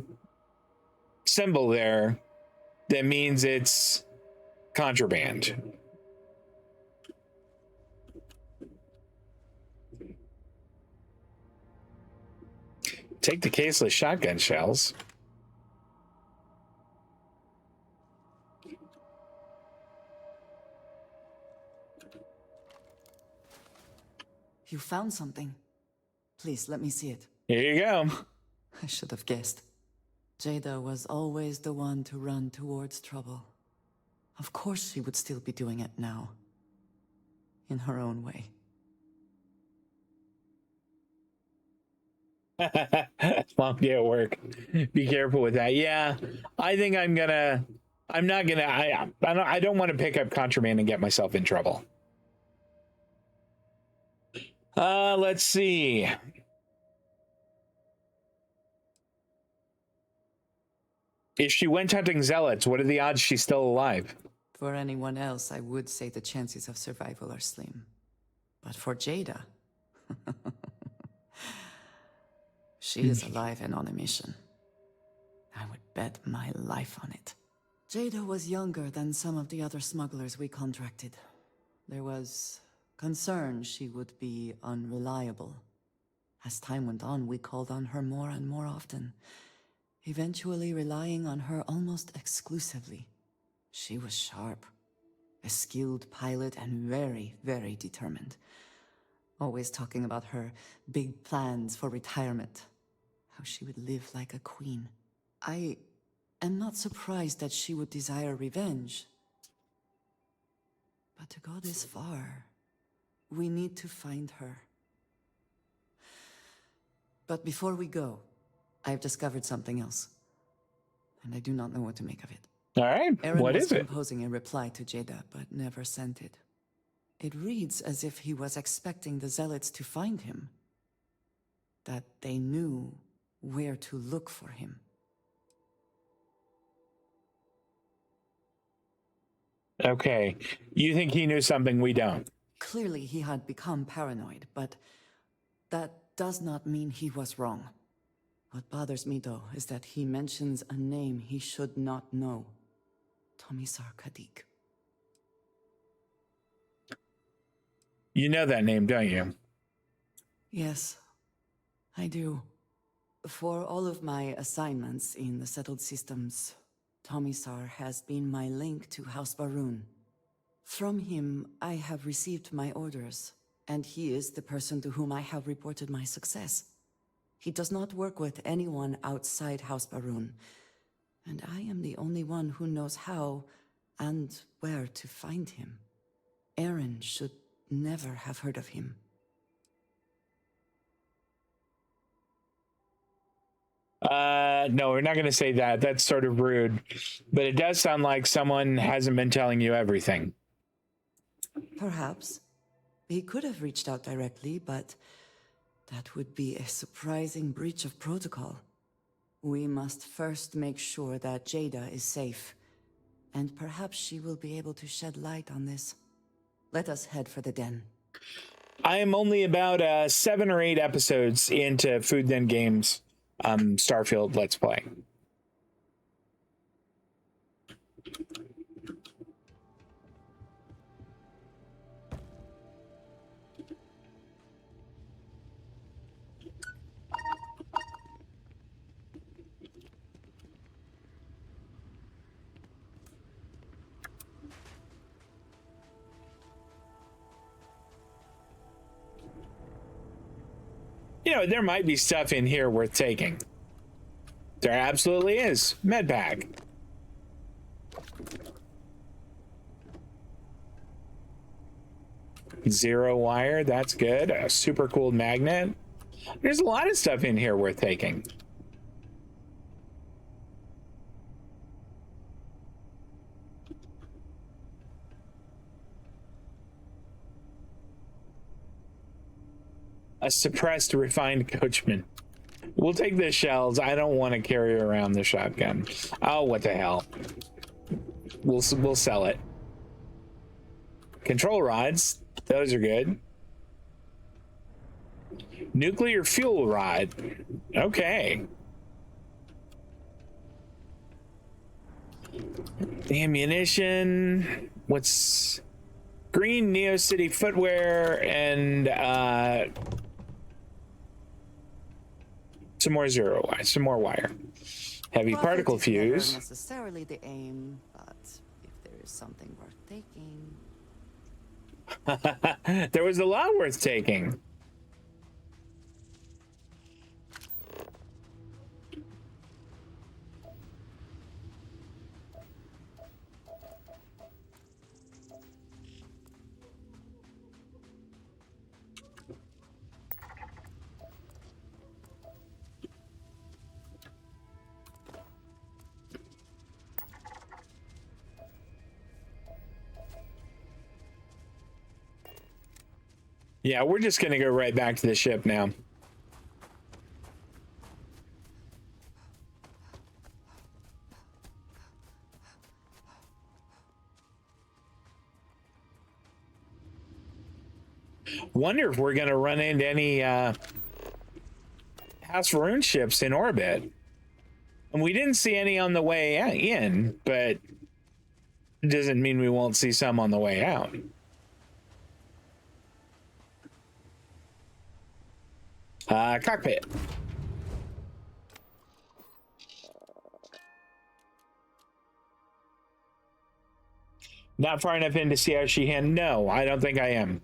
symbol there that means it's contraband. Take the caseless shotgun shells. You found something. Please, let me see it. Here you go. I should have guessed. Jada was always the one to run towards trouble. Of course she would still be doing it now. In her own way. Long day at work. Be careful with that. Yeah, I think I don't want to pick up contraband and get myself in trouble. Let's see. If she went hunting zealots, what are the odds she's still alive? For anyone else, I would say the chances of survival are slim. But for Jada, she is alive and on a mission. I would bet my life on it. Jada was younger than some of the other smugglers we contracted. There was concern she would be unreliable. As time went on, we called on her more and more often, eventually relying on her almost exclusively. She was sharp, a skilled pilot, and very, very determined. Always talking about her big plans for retirement, how she would live like a queen. I am not surprised that she would desire revenge. But to go this far, we need to find her. But before we go, I've discovered something else. And I do not know what to make of it. All right, what is it? Aaron was composing a reply to Jada, but never sent it. It reads as if he was expecting the Zealots to find him. That they knew where to look for him. Okay, you think he knew something we don't? Clearly he had become paranoid, but that does not mean he was wrong. What bothers me, though, is that he mentions a name he should not know. Tomisar Kadik. You know that name, don't you? Yes, I do. For all of my assignments in the settled systems, Tomisar has been my link to House Baroon. From him, I have received my orders, and he is the person to whom I have reported my success. He does not work with anyone outside House Baroon, and I am the only one who knows how and where to find him. Aaron should never have heard of him. No, we're not going to say that. That's sort of rude. But it does sound like someone hasn't been telling you everything. Perhaps. He could have reached out directly, but that would be a surprising breach of protocol. We must first make sure that Jada is safe, and perhaps she will be able to shed light on this. Let us head for the den. I am only about 7 or 8 episodes into Food Then Games Starfield Let's Play. You know, there might be stuff in here worth taking. There absolutely is. Med pack. Zero wire, that's good. A super cool magnet. There's a lot of stuff in here worth taking. A suppressed refined coachman. We'll take the shells. I don't want to carry around the shotgun. Oh, what the hell. We'll sell it. Control rods. Those are good. Nuclear fuel rod. Okay. Ammunition. What's green Neo City footwear and some more some more wire. Heavy Profit particle is never fuse. necessarily the aim, but if there is something worth taking. There was a lot worth taking. Yeah, we're just gonna go right back to the ship now. Wonder if we're gonna run into any House Varun ships in orbit. And we didn't see any on the way in, but it doesn't mean we won't see some on the way out. Cockpit. Not far enough in to see how she handles. No, I don't think I am.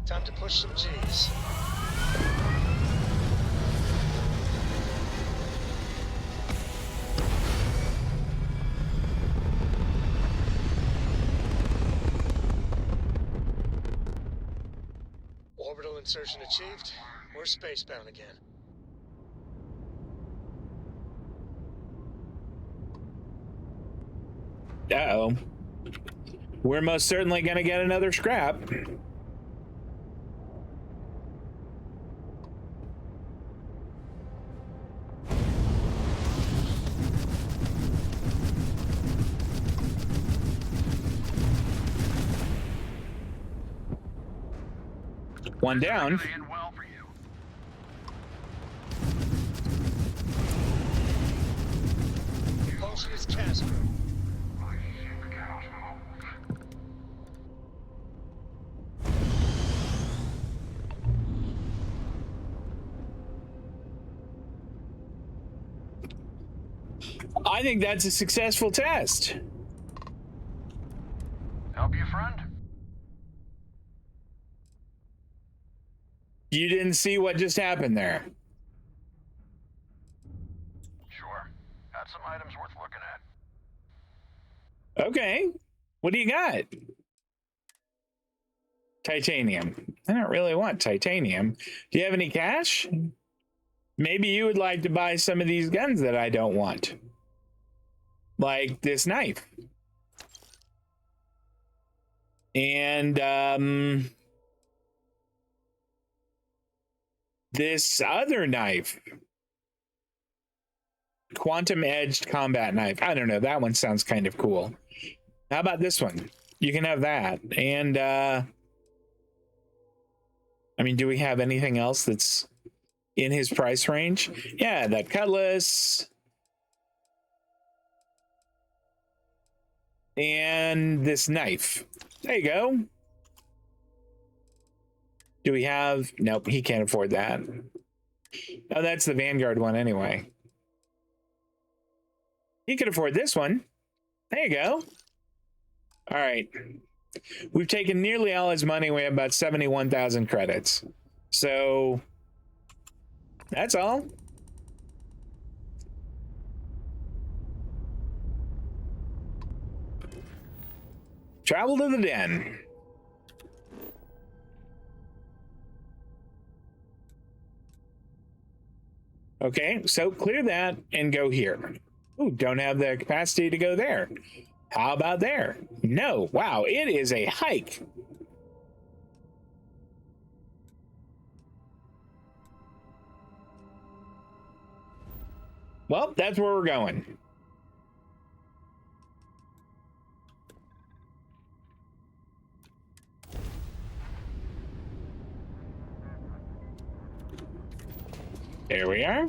Time to push some G's. Orbital insertion achieved. We're spacebound again. Uh-oh. We're most certainly gonna get another scrap. One down. Propulsion is Casper. I think that's a successful test. Help you, friend? You didn't see what just happened there. Sure. Got some items worth looking at. Okay. What do you got? Titanium. I don't really want titanium. Do you have any cash? Maybe you would like to buy some of these guns that I don't want. Like this knife. And this other knife. Quantum edged combat knife. I don't know. That one sounds kind of cool. How about this one? You can have that. And I mean, do we have anything else that's in his price range? Yeah, that cutlass. And this knife. There you go. Do we have... Nope, he can't afford that. Oh, that's the Vanguard one anyway. He could afford this one. There you go. All right. We've taken nearly all his money. We have about 71,000 credits. So that's all. Travel to the den. Okay, so clear that and go here. Ooh, don't have the capacity to go there. How about there? No. Wow, it is a hike. Well, that's where we're going. There we are.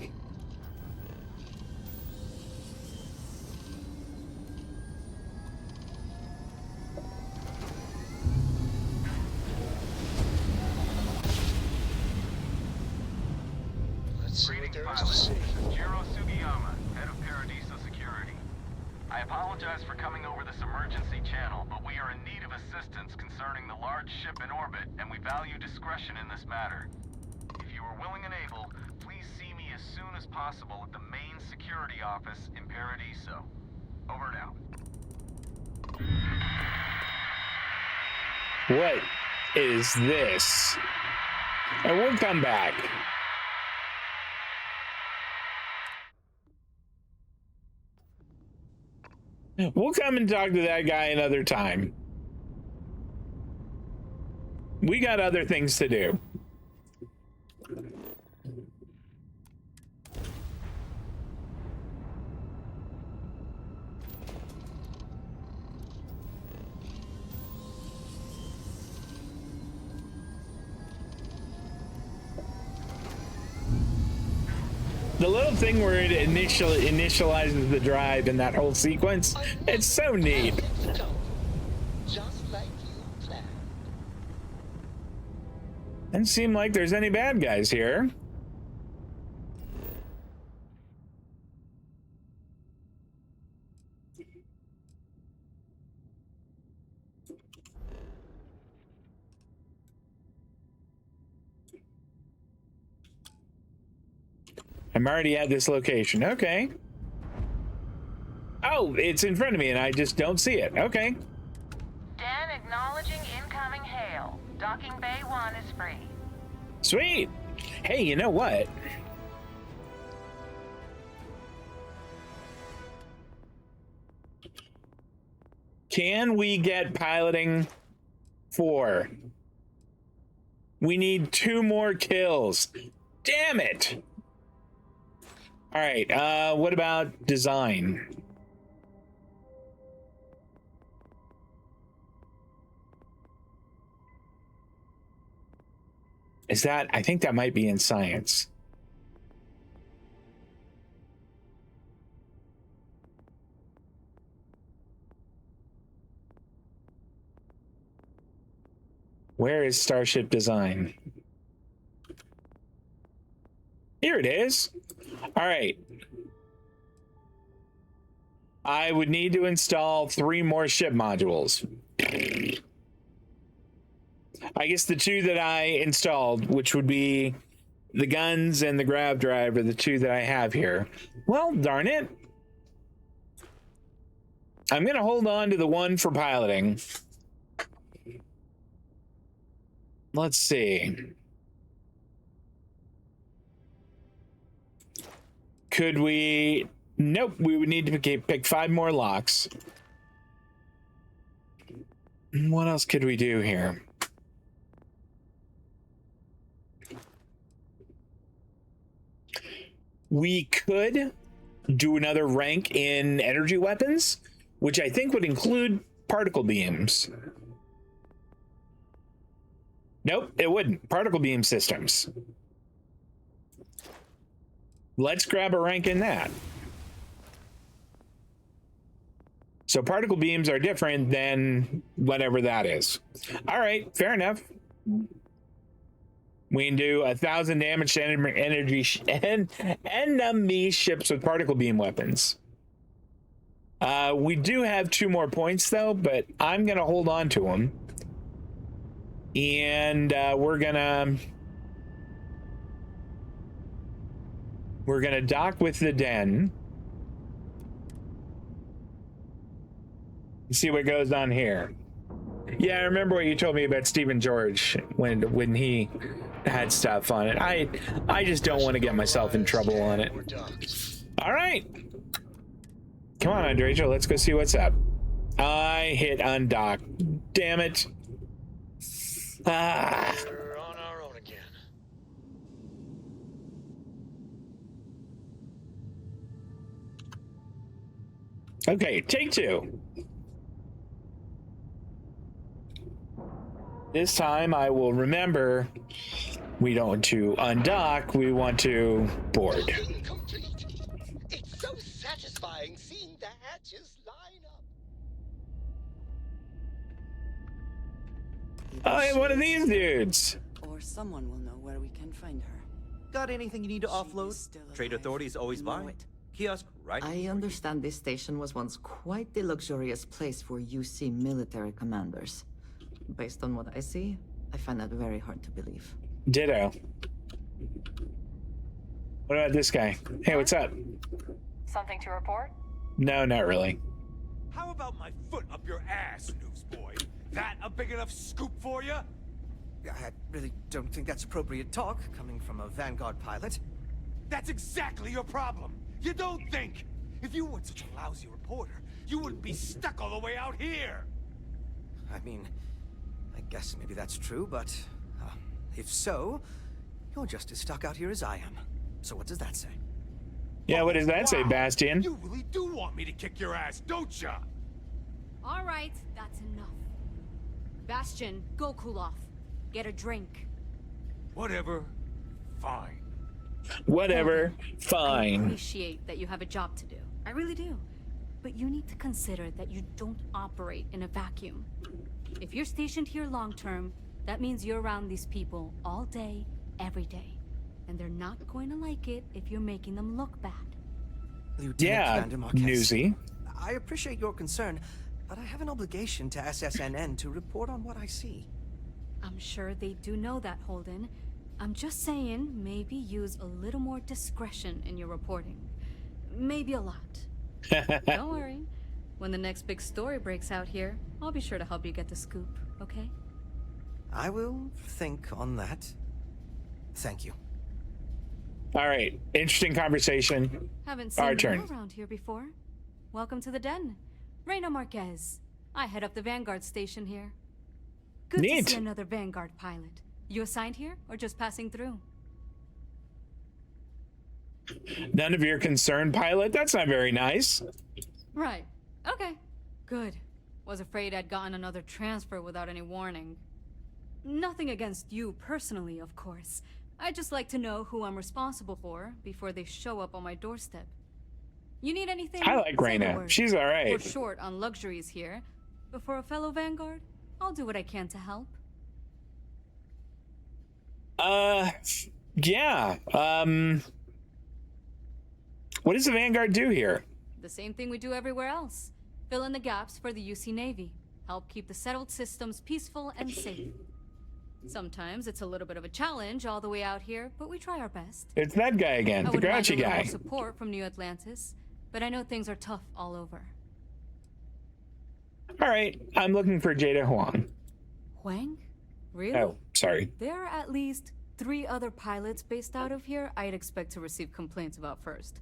Let's see what there is to see. Jiro Sugiyama, head of Paradiso Security. I apologize for coming over this emergency channel, but we are in need of assistance concerning the large ship in orbit, and we value discretion in this matter. If you are willing and able, please see me as soon as possible at the main security office in Paradiso. Over and out. What is this? And we'll come back. We'll come and talk to that guy another time. We got other things to do. The little thing where it initializes the drive in that whole sequence, it's so neat. Just like you planned. Doesn't seem like there's any bad guys here. I'm already at this location. Okay. Oh, it's in front of me and I just don't see it. Okay. Dan acknowledging incoming hail. Docking Bay 1 is free. Sweet. Hey, you know what? Can we get piloting 4? We need 2 more kills. Damn it. All right, what about design? Is that, I think that might be in science. Where is Starship design? Here it is. All right. I would need to install 3 more ship modules. I guess the 2 that I installed, which would be the guns and the grav drive, are the 2 that I have here. Well, darn it. I'm going to hold on to the 1 for piloting. Let's see. Could we... Nope, we would need to pick 5 more locks. What else could we do here? We could do another rank in energy weapons, which I think would include particle beams. Nope, it wouldn't. Particle beam systems. Let's grab a rank in that. So particle beams are different than whatever that is. All right, fair enough. We can do 1,000 damage to enemy ships with particle beam weapons. We do have 2 more points though, but I'm gonna hold on to them. And we're gonna dock with the den. See what goes on here. Yeah, I remember what you told me about Stephen George when he had stuff on it. I just don't want to get myself in trouble on it. All right. Come on, Andreja, let's go see what's up. I hit undock. Damn it. Ah. We're on our own again. Okay, take 2. This time I will remember We don't want to undock, we want to board. Mission complete. It's so satisfying seeing the hatches line up. I am one of these dudes. Or someone will know where we can find her. Got anything you need to offload? Trade authorities always buy. Kiosk right. I understand this station was once quite the luxurious place for UC military commanders. Based on what I see, I find that very hard to believe. Ditto. What about this guy? Hey, what's up? Something to report? No, not really. How about my foot up your ass, newsboy? That a big enough scoop for you? I really don't think that's appropriate talk coming from a Vanguard pilot. That's exactly your problem. You don't think. If you weren't such a lousy reporter, you wouldn't be stuck all the way out here. I mean, I guess maybe that's true, but if so, you're just as stuck out here as I am. So what does that say? Yeah, what does that say, Bastian? You really do want me to kick your ass, don't ya? All right, that's enough. Bastion, go cool off. Get a drink. Whatever. Fine. Whatever. Fine. I appreciate that you have a job to do. I really do. But you need to consider that you don't operate in a vacuum. If you're stationed here long term, that means you're around these people all day, every day. And they're not going to like it if you're making them look bad. Yeah, newsy. I appreciate your concern, but I have an obligation to SSNN to report on what I see. I'm sure they do know that, Holden. I'm just saying, maybe use a little more discretion in your reporting. Maybe a lot. Don't worry. When the next big story breaks out here, I'll be sure to help you get the scoop, okay? I will think on that. Thank you. All right, interesting conversation. Haven't seen Our you turn. around here before. Welcome to the den. Reina Marquez. I head up the Vanguard station here. Good Neat. to see another Vanguard pilot. You assigned here, or just passing through? None of your concern, pilot? That's not very nice. Right. Okay. Good. Was afraid I'd gotten another transfer without any warning. Nothing against you personally, of course. I'd just like to know who I'm responsible for before they show up on my doorstep. You need anything? I like Say the Reina. word. She's all right. We're short on luxuries here, but for a fellow Vanguard, I'll do what I can to help. Yeah. What does the Vanguard do here? The same thing we do everywhere else. Fill in the gaps for the UC Navy. Help keep the settled systems peaceful and safe. Sometimes it's a little bit of a challenge all the way out here, but we try our best. It's that guy again, I the would like a grouchy little guy. more support from New Atlantis, but I know things are tough all over. All right, I'm looking for Jada Huang. Huang? Really? Oh, sorry. There are at least 3 other pilots based out of here I'd expect to receive complaints about first.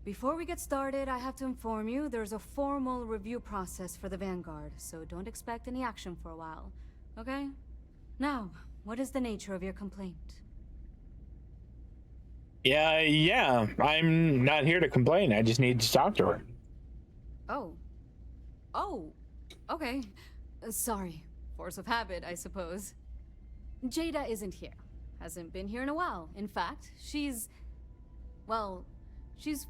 Before we get started, I have to inform you there's a formal review process for the Vanguard, so don't expect any action for a while, okay? Now, what is the nature of your complaint? Yeah, I'm not here to complain. I just need to talk to her. Oh, okay. Sorry. Force of habit, I suppose. Jada isn't here. Hasn't been here in a while. In fact, she's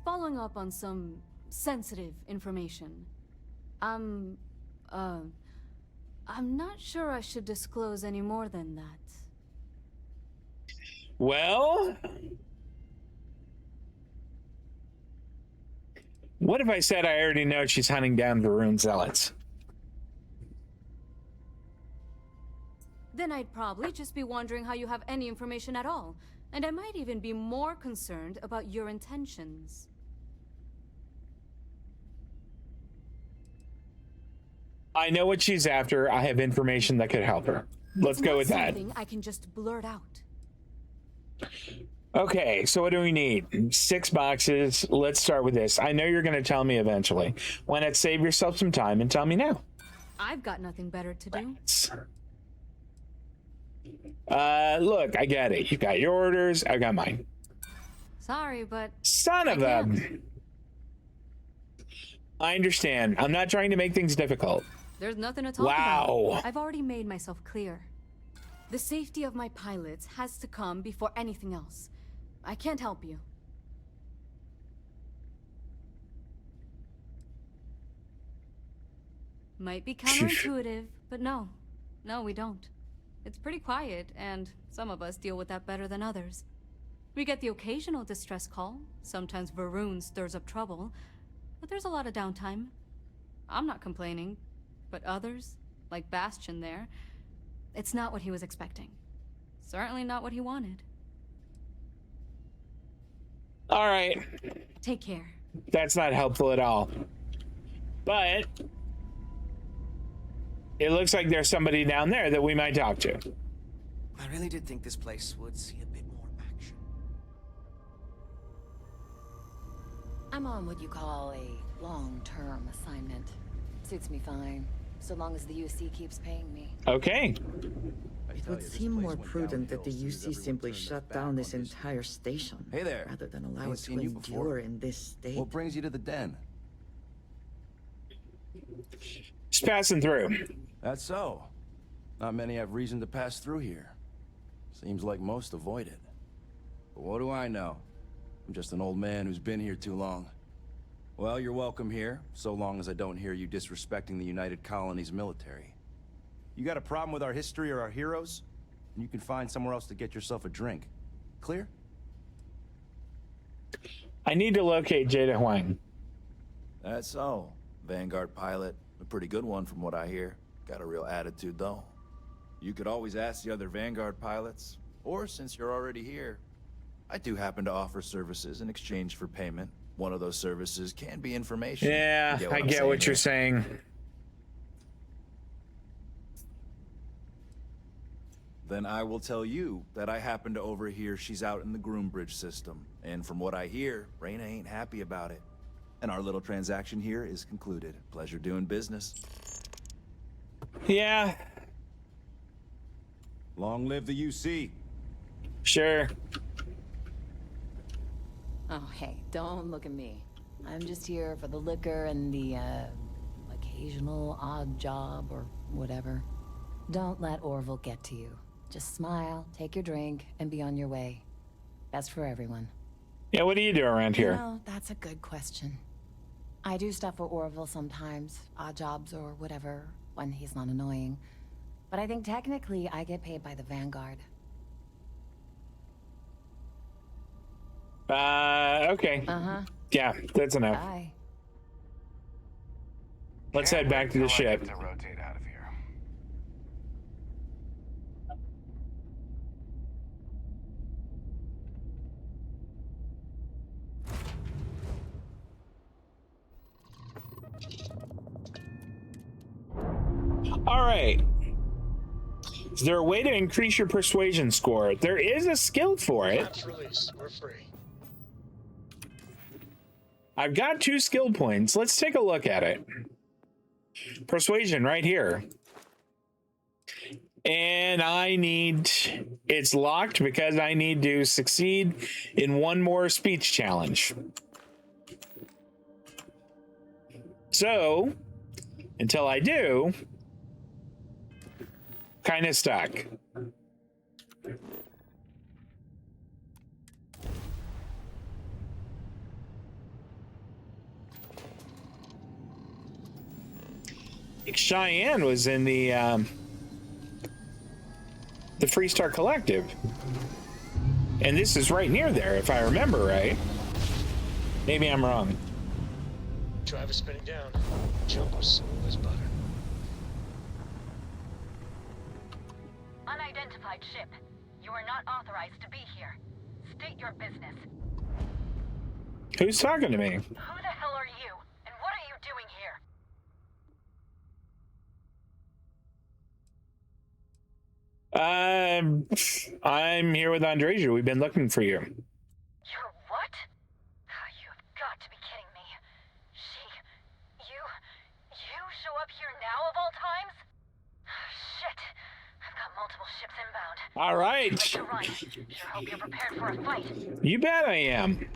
following up on some sensitive information. I'm not sure I should disclose any more than that. Well, what if I said I already know she's hunting down Varun zealots? Then I'd probably just be wondering how you have any information at all. And I might even be more concerned about your intentions. I know what she's after. I have information that could help her. Let's go with that. Something I can just blurt out. Okay, so what do we need? 6 boxes. Let's start with this. I know you're going to tell me eventually. Why not save yourself some time and tell me now? I've got nothing better to do. Look, I get it. You got your orders. I got mine. Sorry, but... Son of a... I understand. I'm not trying to make things difficult. There's nothing to talk Wow. about. I've already made myself clear. The safety of my pilots has to come before anything else. I can't help you. Might be counterintuitive, but no. No, we don't. It's pretty quiet, and some of us deal with that better than others. We get the occasional distress call. Sometimes Varun stirs up trouble, but there's a lot of downtime. I'm not complaining, but others, like Bastion there, it's not what he was expecting. Certainly not what he wanted. All right. Take care. That's not helpful at all. But it looks like there's somebody down there that we might talk to. I really did think this place would see a bit more action. I'm on what you call a long-term assignment. Suits me fine, so long as the UC keeps paying me. Okay. It would seem more prudent that the UC simply shut down this entire station. Hey there. Rather than allow Ain't it to seen you before. endure in this state. What brings you to the den? Just passing through. That's so. Not many have reason to pass through here. Seems like most avoid it. But what do I know? I'm just an old man who's been here too long. Well, you're welcome here, so long as I don't hear you disrespecting the United Colonies military. You got a problem with our history or our heroes? And you can find somewhere else to get yourself a drink. Clear? I need to locate Jada Huang. That's so. Vanguard pilot. A pretty good one from what I hear. Got a real attitude, though. You could always ask the other Vanguard pilots. Or, since you're already here, I do happen to offer services in exchange for payment. One of those services can be information. Yeah, I get what you're saying. Then I will tell you that I happen to overhear she's out in the Groombridge system. And from what I hear, Reyna ain't happy about it. And our little transaction here is concluded. Pleasure doing business. Yeah. Long live the UC. Sure. Oh, hey, don't look at me. I'm just here for the liquor and the, occasional odd job or whatever. Don't let Orville get to you. Just smile, take your drink, and be on your way. Best for everyone. Yeah, what do you do around here? You know, that's a good question. I do stuff for Orville sometimes, odd jobs or whatever, when he's not annoying. But I think technically I get paid by the Vanguard. Okay. Uh-huh. Yeah, that's enough. Bye. Let's head back to the ship. To rotate out of here. All right. Is there a way to increase your persuasion score? There is a skill for it. Maps released. We're free. I've got 2 skill points. Let's take a look at it. Persuasion right here. And I need... It's locked because I need to succeed in 1 more speech challenge. So, until I do... Kind of stuck. Cheyenne was in the Freestar Collective, and this is right near there, if I remember right. Maybe I'm wrong. Driver spinning down. Jump was smooth as butter. Unidentified ship. You are not authorized to be here. State your business. Who's talking to me? Who the hell are you? And what are you doing here? I'm here with Andreja. We've been looking for you. You're what? You've got to be kidding me. You show up here now of all times? Shit. I've got multiple ships inbound. All right. Let's run. Sure hope you're prepared for a fight. You bet I am.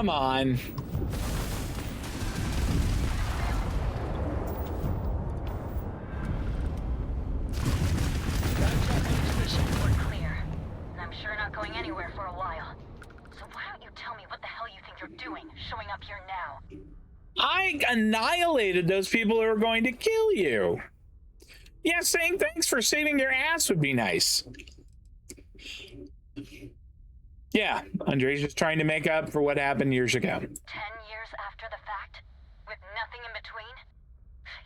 Come on. We're clear. And I'm sure not going anywhere for a while. So why don't you tell me what the hell you think you're doing, showing up here now? I annihilated those people who are going to kill you. Yeah, saying thanks for saving their ass would be nice. Yeah, Andre's just trying to make up for what happened years ago. 10 years after the fact? With nothing in between?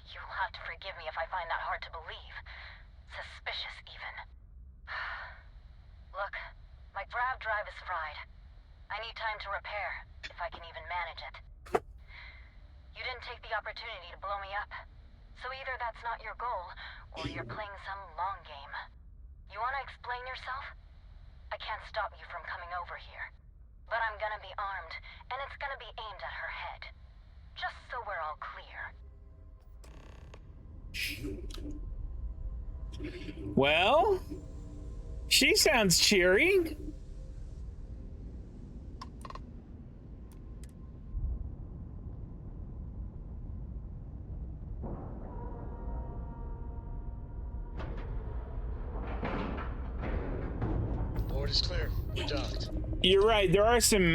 You'll have to forgive me if I find that hard to believe. Suspicious, even. Look, my grav drive is fried. I need time to repair, if I can even manage it. You didn't take the opportunity to blow me up. So either that's not your goal, or you're playing some long game. You want to explain yourself? I can't stop you from coming over here. But I'm gonna be armed, and it's gonna be aimed at her head. Just so we're all clear. Well, she sounds cheery. Board is clear. We docked. You're right. There are some,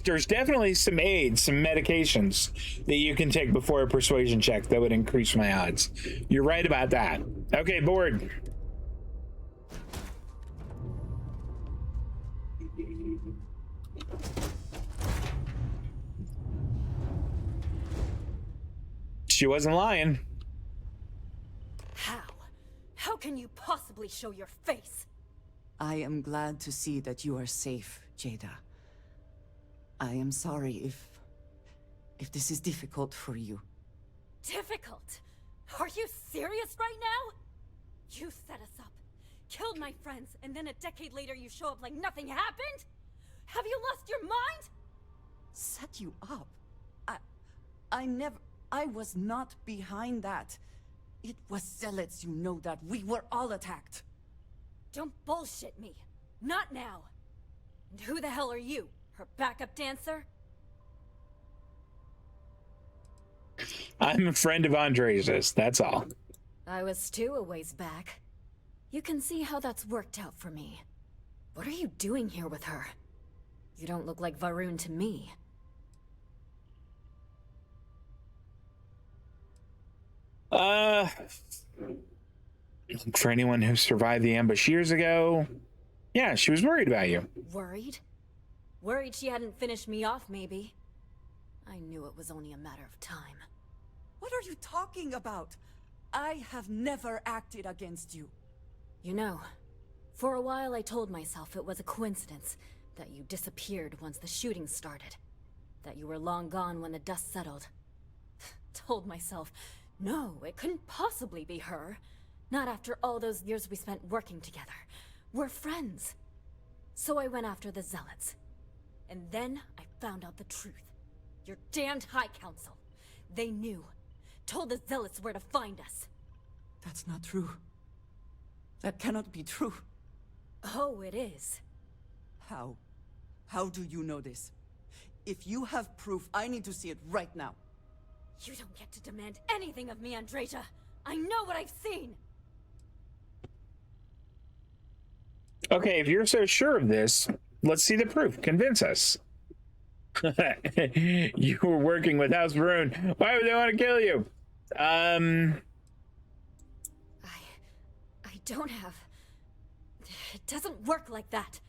there's definitely some aids, some medications that you can take before a persuasion check that would increase my odds. You're right about that. Okay, board. She wasn't lying. How? How can you possibly show your face? I am glad to see that you are safe, Jada. I am sorry if this is difficult for you. Difficult? Are you serious right now? You set us up, killed my friends, and then a decade later you show up like nothing happened? Have you lost your mind? Set you up? I was not behind that. It was Zealots, you know that. We were all attacked. Don't bullshit me. Not now. And who the hell are you? Her backup dancer? I'm a friend of ANDREJA'S, that's all. I was too a ways back. You can see how that's worked out for me. What are you doing here with her? You don't look like Varun to me. For anyone who survived the ambush years ago, yeah, she was worried about you. Worried? Worried she hadn't finished me off, maybe. I knew it was only a matter of time. What are you talking about? I have never acted against you. You know, for a while I told myself it was a coincidence that you disappeared once the shooting started. That you were long gone when the dust settled. Told myself, no, it couldn't possibly be her. Not after all those years we spent working together. We're friends. So I went after the Zealots. And then I found out the truth. Your damned High Council. They knew. Told the Zealots where to find us. That's not true. That cannot be true. Oh, it is. How? How do you know this? If you have proof, I need to see it right now. You don't get to demand anything of me, Andreja. I know what I've seen. Okay, if you're so sure of this, let's see the proof. Convince us. You were working with House Varun. Why would they want to kill you? I don't have... It doesn't work like that.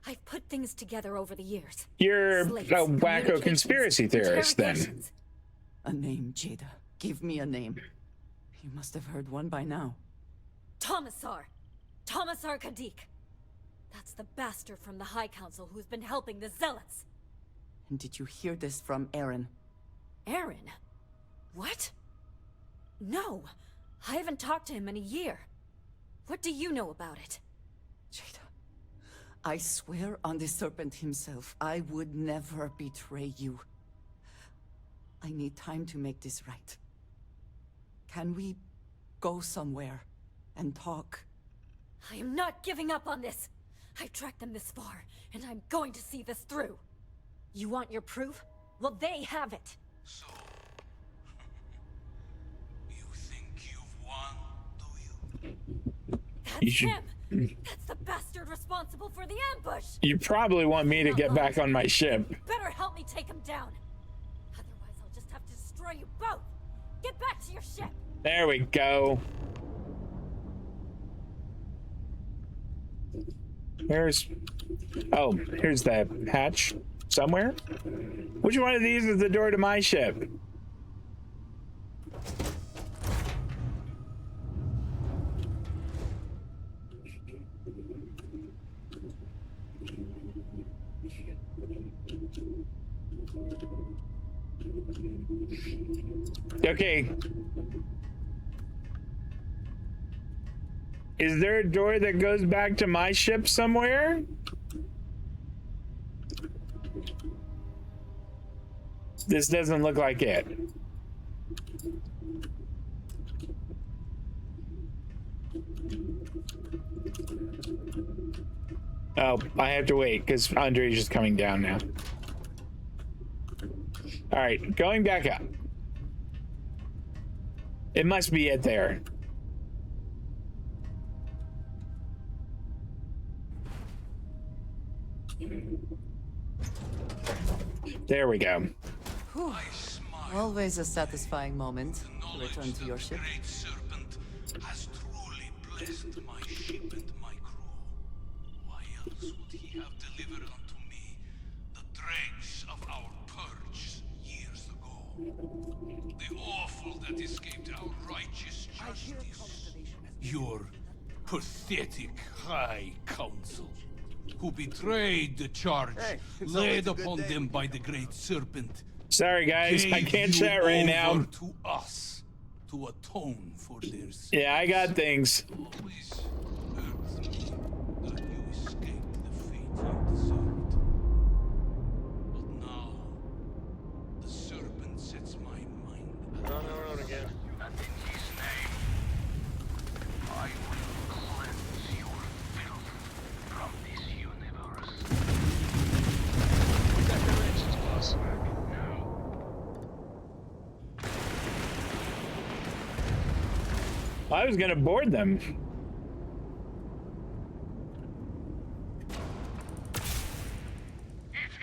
I've put things together over the years. You're a wacko conspiracy theorist, then. A name, Jada. Give me a name. You must have heard one by now. Tomasar. Tomasar Kadik. That's the bastard from the High Council who's been helping the Zealots. And did you hear this from Aaron? Aaron? What? No. I haven't talked to him in a year. What do you know about it? Jada, I swear on the Serpent himself, I would never betray you. I need time to make this right. Can we go somewhere and talk? I am not giving up on this. I've tracked them this far, and I'm going to see this through. You want your proof? Well, they have it. So, you think you've won, do you? That's him! That's the bastard responsible for the ambush! You probably want me to get back on my ship. Better help me take him down. Otherwise, I'll just have to destroy you both. Get back to your ship. There we go. Here's the hatch somewhere. Which one of these is the door to my ship? Okay. Is there a door that goes back to my ship somewhere? This doesn't look like it. Oh, I have to wait because Andre's just coming down now. All right, going back up. It must be it there. There we go. Whew. Always a satisfying moment to return to your ship. Great Serpent has truly blessed my ship and my crew. Why else would he have delivered unto me the dregs of our purge years ago? The awful that escaped our righteous justice. Your pathetic High Council, who betrayed the charge laid upon them by the Great Serpent. Sorry guys, I can't chat right now. To us to atone for their sins. Yeah, I got things. Always hurt me that you escaped the fate you deserved. But now the serpent sets my mind at on our own again. And in his name, I will cleanse your filth from this universe. We got their engines, boss. I was gonna board them. It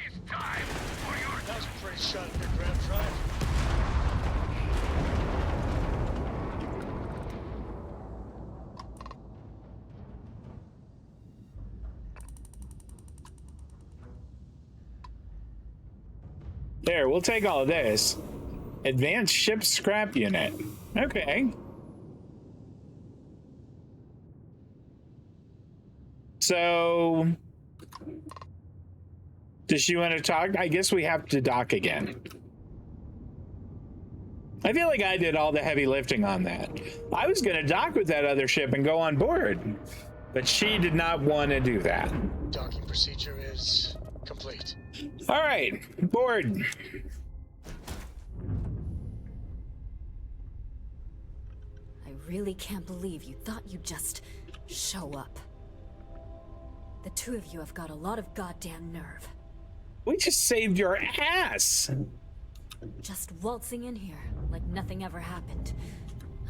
is time for your... That was a pretty shot at your grav drive. There, we'll take all of this. Advanced ship scrap unit. Okay. So, does she want to talk? I guess we have to dock again. I feel like I did all the heavy lifting on that. I was going to dock with that other ship and go on board, but she did not want to do that. Docking procedure is complete. All right, board. I really can't believe you thought you'd just show up. The two of you have got a lot of goddamn nerve. We just saved your ass. Just waltzing in here like nothing ever happened.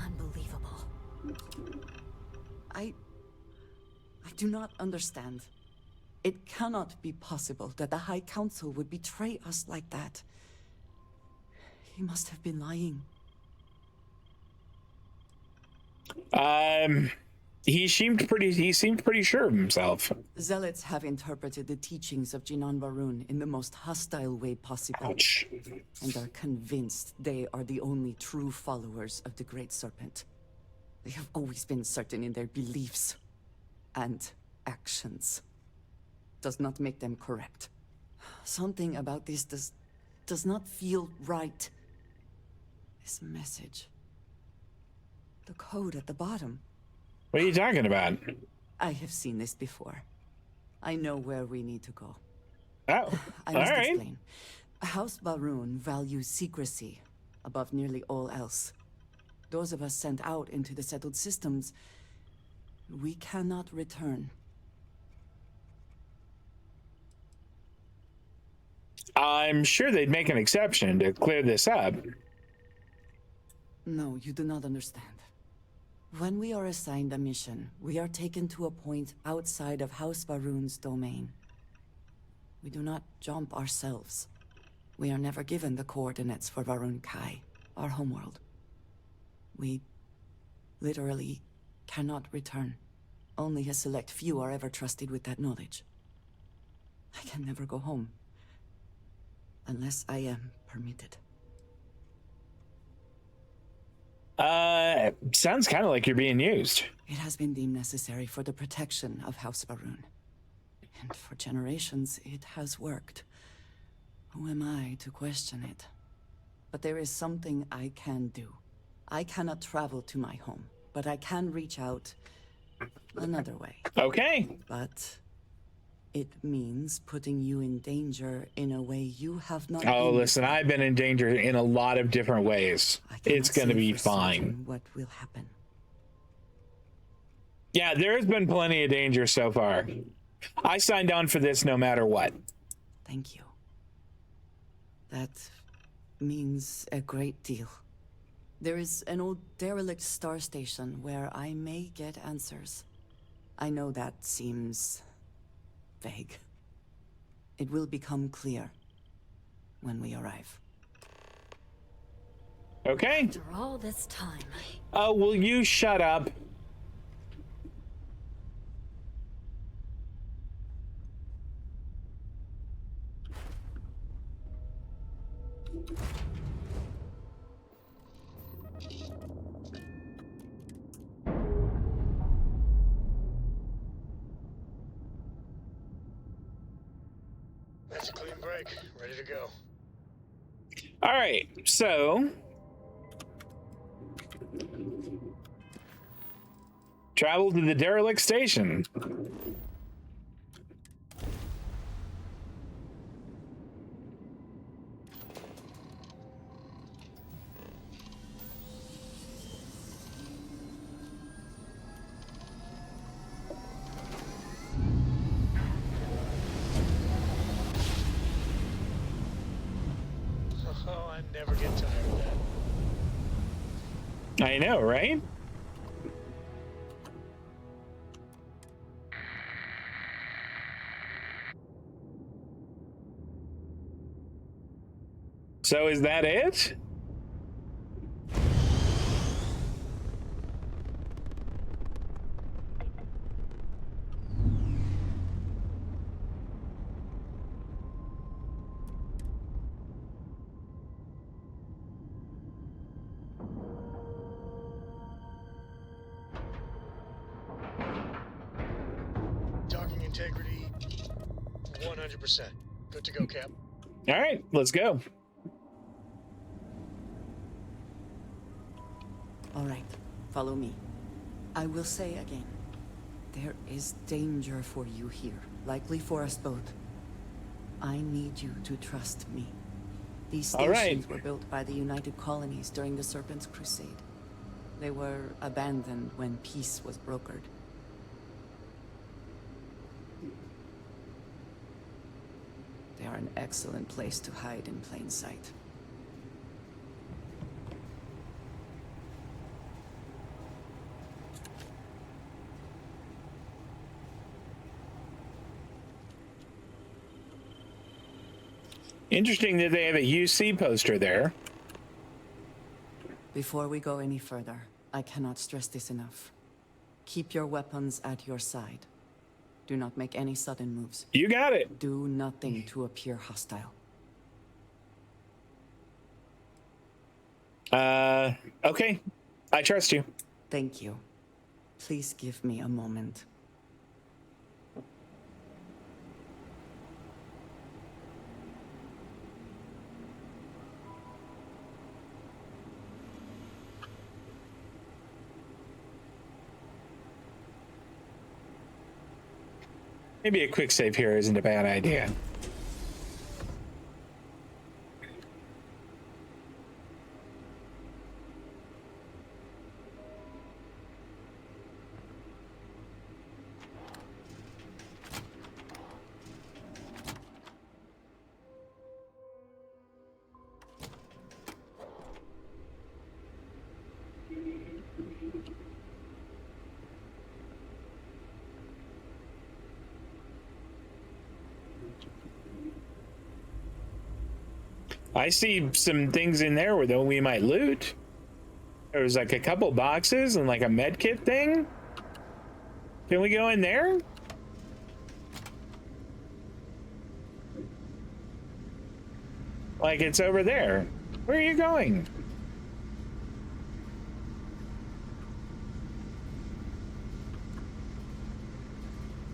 Unbelievable. I do not understand. It cannot be possible that the High Council would betray us like that. He must have been lying. He seemed pretty sure of himself. Zealots have interpreted the teachings of Jinan Varun in the most hostile way possible. Ouch. And are convinced they are the only true followers of the Great Serpent. They have always been certain in their beliefs and actions. Does not make them correct. Something about this does not feel right. This message. The code at the bottom. What are you talking about? I have seen this before. I know where we need to go. Oh, I must explain. House Varun values secrecy above nearly all else. Those of us sent out into the settled systems, we cannot return. I'm sure they'd make an exception to clear this up. No, you do not understand. When we are assigned a mission, we are taken to a point outside of House Varun's domain. We do not jump ourselves. We are never given the coordinates for Varun Kai, our homeworld. We literally cannot return. Only a select few are ever trusted with that knowledge. I can never go home. Unless I am permitted. Sounds kind of like you're being used. It has been deemed necessary for the protection of House Varun. And for generations, it has worked. Who am I to question it? But there is something I can do. I cannot travel to my home, but I can reach out another way. Okay. But it means putting you in danger in a way you have not Oh, been listen, before. I've been in danger in a lot of different ways. It's going to be fine. What will happen? Yeah, there has been plenty of danger so far. I signed on for this no matter what. Thank you. That means a great deal. There is an old derelict star station where I may get answers. I know that seems vague. It will become clear when we arrive. Okay. After all this time. Oh, will you shut up? That's a clean break. Ready to go. All right, so travel to the derelict station. Oh, I never get tired of that. I know, right? So is that it? Docking integrity, 100%. Good to go, Cap. All right, let's go. All right, follow me. I will say again, there is danger for you here, likely for us both. I need you to trust me. These All right. stations were built by the United Colonies during the Serpent's Crusade. They were abandoned when peace was brokered. They are an excellent place to hide in plain sight. Interesting that they have a UC poster there. Before we go any further, I cannot stress this enough. Keep your weapons at your side. Do not make any sudden moves. You got it. Do nothing to appear hostile. Okay. I trust you. Thank you. Please give me a moment. Maybe a quick save here isn't a bad idea. I see some things in there where though we might loot. There was like a couple boxes and like a med kit thing. Can we go in there? Like it's over there. Where are you going?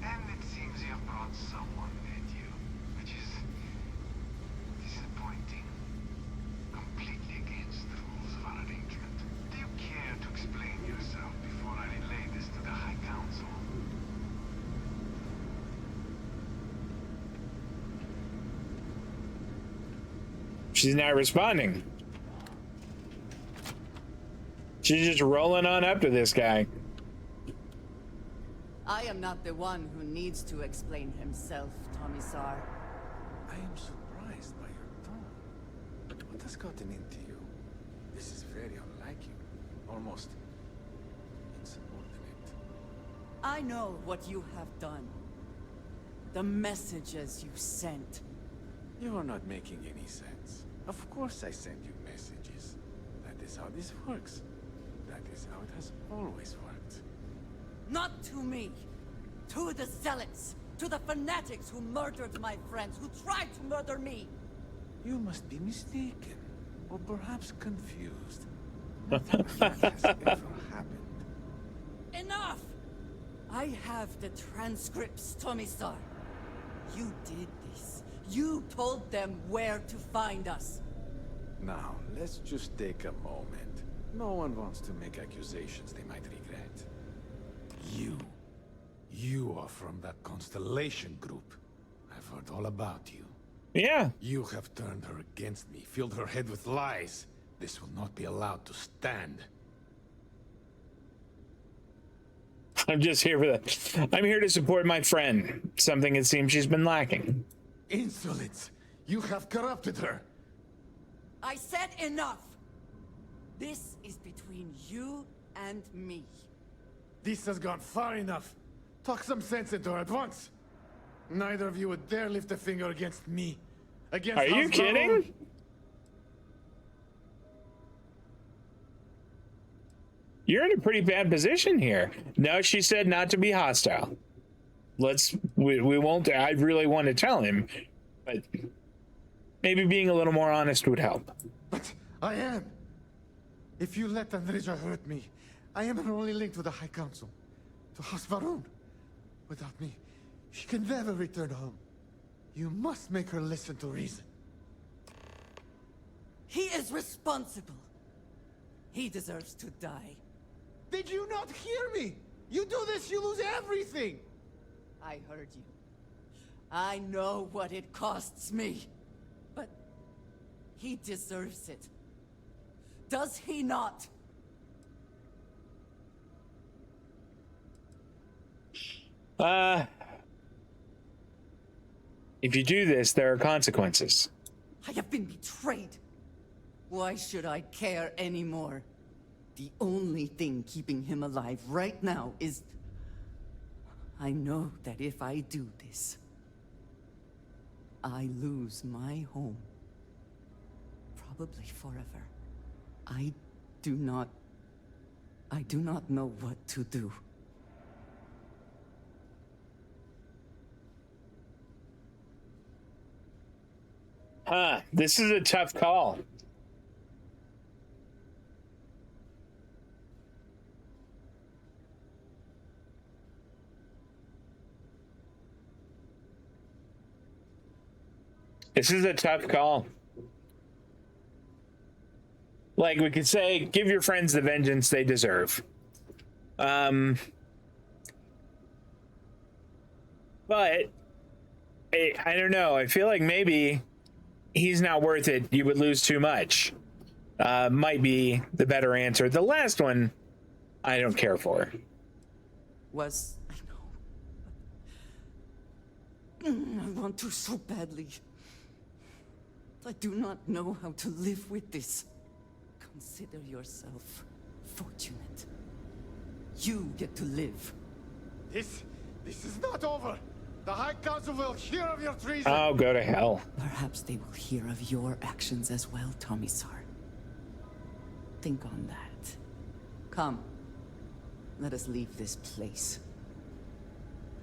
And it seems you've brought someone with you, which is disappointing. Completely against the rules of our arrangement. Do you care to explain yourself before I relay this to the High Council? She's not responding. She's just rolling on up to this guy. I am not the one who needs to explain himself, Commissar. I am surprised by your tone. What has gotten into you? This is very unlike you. Almost insubordinate. I know what you have done. The messages you sent. You are not making any sense. Of course I send you messages. That is how this works. That is how it has always worked. Not to me. To the zealots. To the fanatics who murdered my friends, who tried to murder me. You must be mistaken. Or perhaps confused. Nothing has ever happened. Enough! I have the transcripts, Commissar. You did this. You told them where to find us. Now, let's just take a moment. No one wants to make accusations they might regret. You are from that Constellation group. I've heard all about you. Yeah. You have turned her against me, filled her head with lies. This will not be allowed to stand. I'm just here for that. I'm here to support my friend. Something it seems she's been lacking. Insolence! You have corrupted her! I said enough! This is between you and me. This has gone far enough. Talk some sense into her at once. Neither of you would dare lift a finger against me. Against Are you kidding? You're in a pretty bad position here. No, she said not to be hostile. We won't. I really want to tell him, but maybe being a little more honest would help. But I am. If you let Andreja hurt me, I am her only link to the High Council, to House Varun. Without me, she can never return home. You must make her listen to reason. He is responsible. He deserves to die. Did you not hear me? You do this, you lose everything. I heard you. I know what it costs me. But he deserves it. Does he not? If you do this, there are consequences. I have been betrayed. Why should I care anymore? The only thing keeping him alive right now is... I know that if I do this, I lose my home. Probably forever. I do not know what to do. This is a tough call. This is a tough call. Like, we could say, give your friends the vengeance they deserve. But I don't know. I feel like maybe he's not worth it. You would lose too much. Might be the better answer. The last one, I don't care for. I know. I want to so badly. I do not know how to live with this. Consider yourself Fortunate. You get to live. This is not over. The High Council will hear of your treason. Oh, go to hell. Perhaps they will hear of your actions as well, Tomisar. Think on that. Come. Let us leave this place.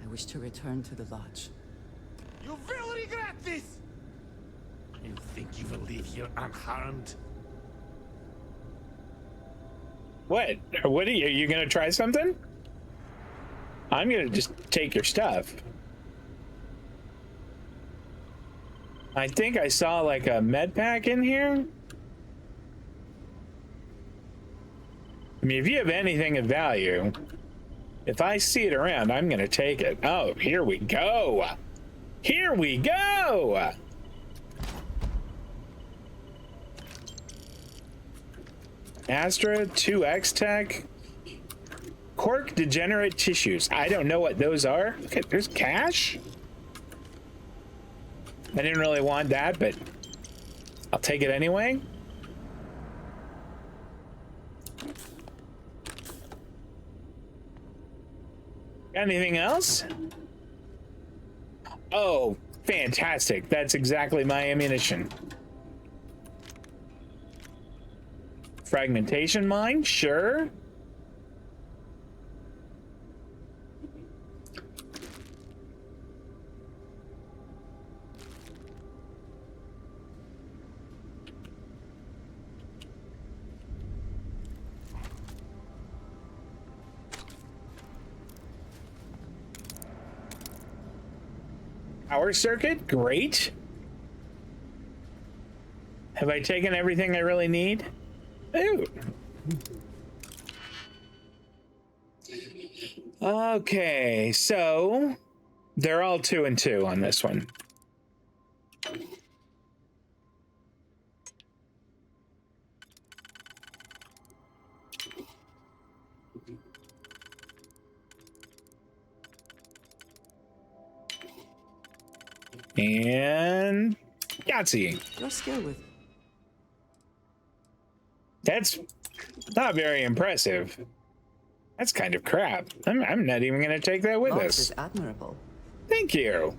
I wish to return to the lodge. You will regret this! You think you will leave here unharmed? What? What are you gonna try something? I'm gonna just take your stuff. I think I saw like a med pack in here. I mean, if you have anything of value, if I see it around, I'm gonna take it. Oh, here we go. Here we go. Astra 2X Tech. Cork degenerate tissues. I don't know what those are. Look at, there's cash. I didn't really want that, but I'll take it anyway. Got anything else? Oh, fantastic. That's exactly my ammunition. Fragmentation mine, sure. Power circuit, great. Have I taken everything I really need? Ooh. Okay, so they're all 2 and 2 on this one. And Yahtzee. Your skill with That's not very impressive. That's kind of crap. I'm not even going to take that with us. is admirable. Thank you.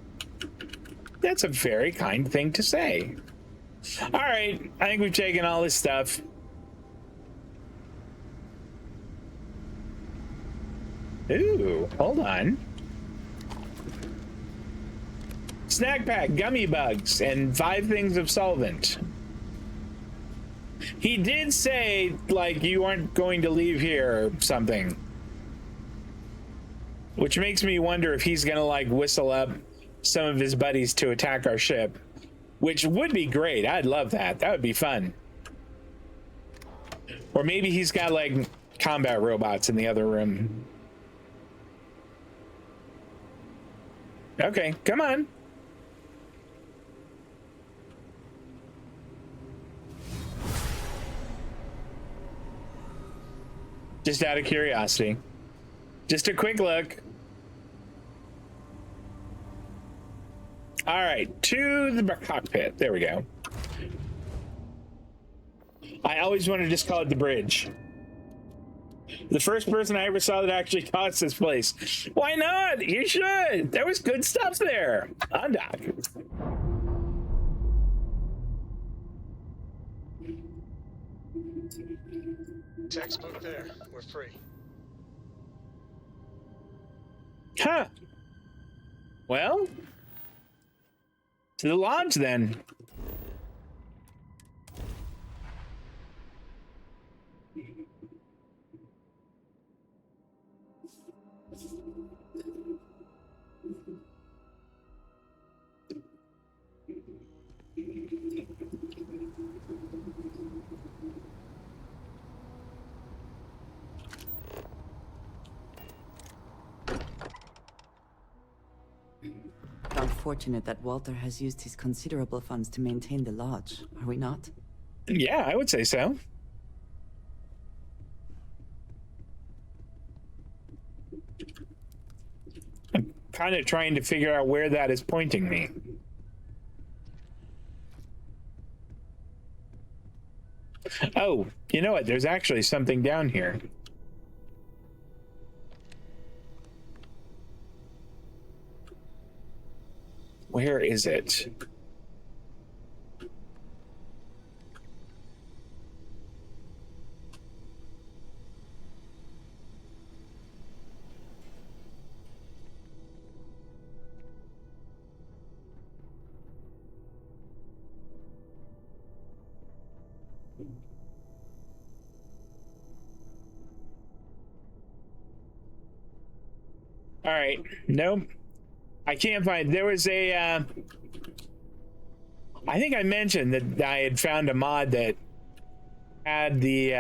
That's a very kind thing to say. All right, I think we've taken all this stuff. Ooh, hold on. Snack pack, gummy bugs, and 5 things of solvent. He did say, like, you aren't going to leave here or something. Which makes me wonder if he's gonna, like, whistle up some of his buddies to attack our ship. Which would be great. I'd love that. That would be fun. Or maybe he's got, like, combat robots in the other room. Okay, come on. Just out of curiosity. Just a quick look. All right, to the cockpit. There we go. I always want to just call it the bridge. The first person I ever saw that actually taught this place. Why not? You should. There was good stuff there. On dock. Textbook there. We're free. Huh. Well, to the lodge then. Unfortunate that Walter has used his considerable funds to maintain the lodge, are we not? Yeah, I would say so. I'm kind of trying to figure out where that is pointing me. Oh, you know what? There's actually something down here. Where is it? All right. Nope. I can't find. There was a. I think I mentioned that I had found a mod that had the.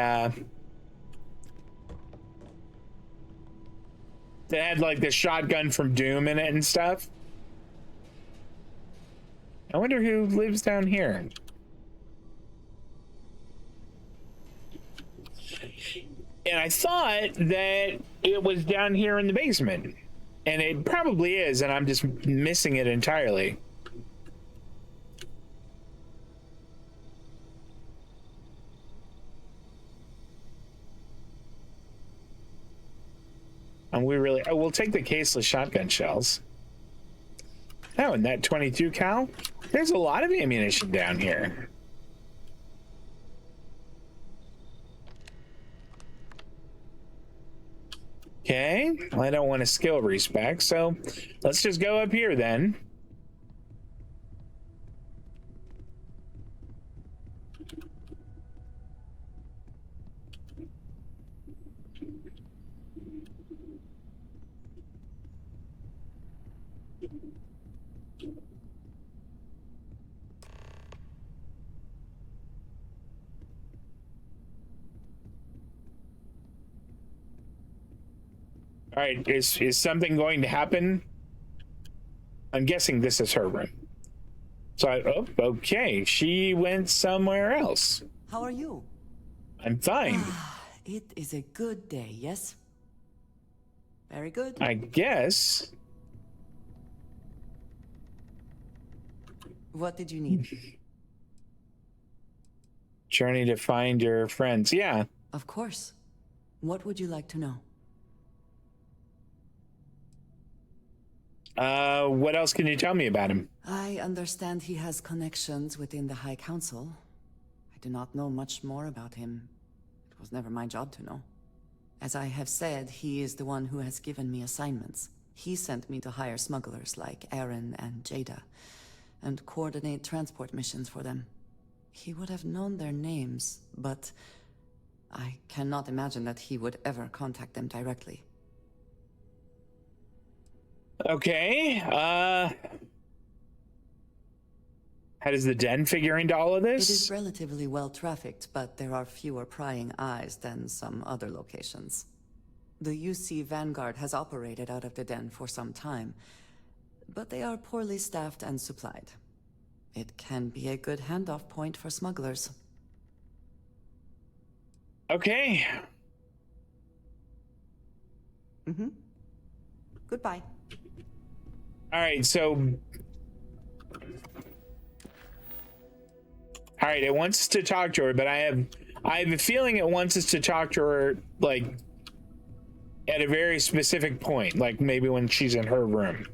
That had like the shotgun from Doom in it and stuff. I wonder who lives down here. And I thought that it was down here in the basement. And it probably is, and I'm just missing it entirely. And we really... Oh, we'll take the caseless shotgun shells. Oh, and that 22 cal? There's a lot of ammunition down here. Okay, well, I don't want a skill respec, so let's just go up here then. All right, is something going to happen? I'm guessing this is her room. So, oh, okay, she went somewhere else. How are you? I'm fine. It is a good day, yes? Very good. I guess. What did you need? Journey to find your friends. Yeah. Of course. What would you like to know? What else can you tell me about him? I understand he has connections within the High Council. I do not know much more about him. It was never my job to know. As I have said, he is the one who has given me assignments. He sent me to hire smugglers like Aaron and Jada, and coordinate transport missions for them. He would have known their names, but I cannot imagine that he would ever contact them directly. Okay, how does the den figure into all of this? It is relatively well trafficked, but there are fewer prying eyes than some other locations. The UC Vanguard has operated out of the den for some time, but they are poorly staffed and supplied. It can be a good handoff point for smugglers. Okay. Mm-hmm. Goodbye. All right, so... All right, it wants us to talk to her, but I have a feeling it wants us to talk to her, like, at a very specific point, like maybe when she's in her room.